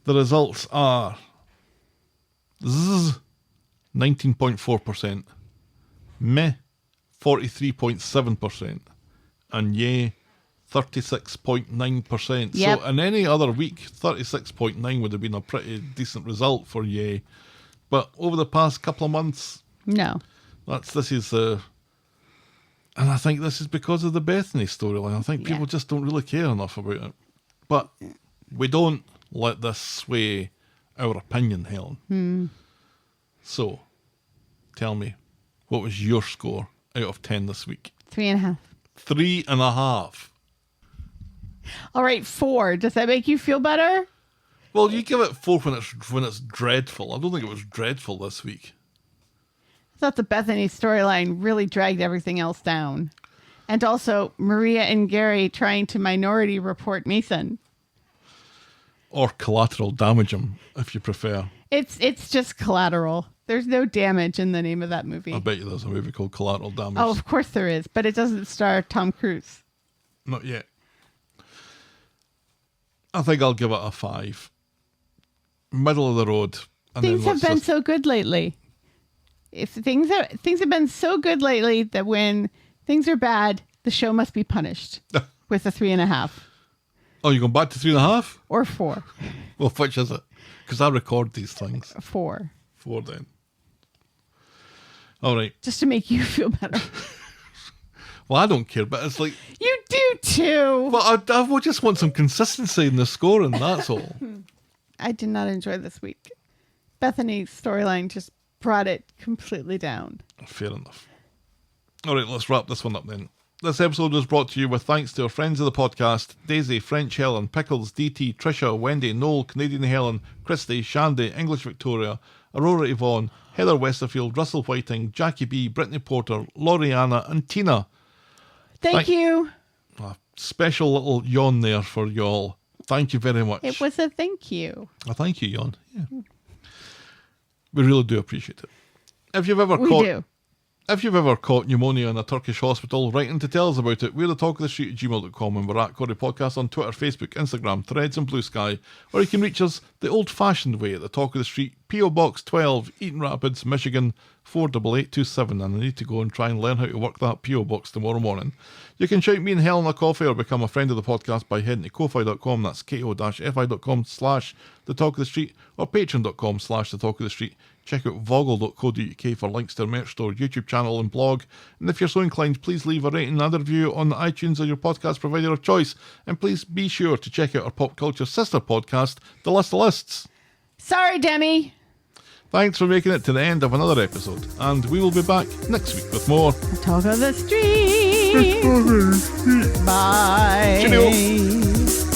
the results are 19.4%, meh 43.7%, and yay 36.9%. Yep. So in any other week, 36.9 would have been a pretty decent result for yay. But over the past couple of months, No. and I think this is because of the Bethany storyline. I think people just don't really care enough about it. But we don't let this sway our opinion, Helen. So, tell me, what was your score out of 10 this week? 3.5. 3.5. All right, 4. Does that make you feel better? Well, you give it 4 when it's dreadful. I don't think it was dreadful this week. I thought the Bethany storyline really dragged everything else down. And also, Maria and Gary trying to minority report Mason. Or collateral damage him, if you prefer. It's just collateral. There's no damage in the name of that movie. I bet you there's a movie called Collateral Damage. Oh, of course there is, but it doesn't star Tom Cruise. Not yet. I think I'll give it a 5. Middle of the road. And Things then have been so good lately. If things have been so good lately that when things are bad, the show must be punished with a 3.5 Oh, you're going back to 3.5? or 4. Well, which is it? Because I record these things. 4. 4 then. All right. Just to make you feel better. Well, I don't care, but it's like... You do too. But I just want some consistency in the scoring, that's all. I did not enjoy this week. Bethany's storyline just brought it completely down. Fair enough. All right, let's wrap this one up then. This episode was brought to you with thanks to our friends of the podcast, Daisy, French Helen, Pickles, DT, Trisha, Wendy, Noel, Canadian Helen, Christy, Shandy, English Victoria, Aurora Yvonne, Heather Westerfield, Russell Whiting, Jackie B, Brittany Porter, Lauriana and Tina. Thank you. A special little yawn there for y'all. Thank you very much. It was a thank you. A thank you, yawn. Yeah. We really do appreciate it. If you've ever caught pneumonia in a Turkish hospital, write in to tell us about it. We're the Talk of the Street at gmail.com and we're at Corrie Podcast on Twitter, Facebook, Instagram, Threads and Blue Sky. Or you can reach us the old-fashioned way at the Talk of the Street, P.O. Box 12, Eaton Rapids, Michigan 48827. And I need to go and try and learn how to work that P.O. Box tomorrow morning. You can shout me and Helen a coffee or become a friend of the podcast by heading to ko-fi.com, that's ko-fi.com/the Talk of the Street, or patreon.com/the Talk of the Street. Check out voggle.co.uk for links to our merch store, YouTube channel and blog. And if you're so inclined, please leave a rating and a review on the iTunes or your podcast provider of choice. And please be sure to check out our pop culture sister podcast, The List of Lists. Sorry, Demi. Thanks for making it to the end of another episode. And we will be back next week with more Talk of the Street. Bye. Cheerio.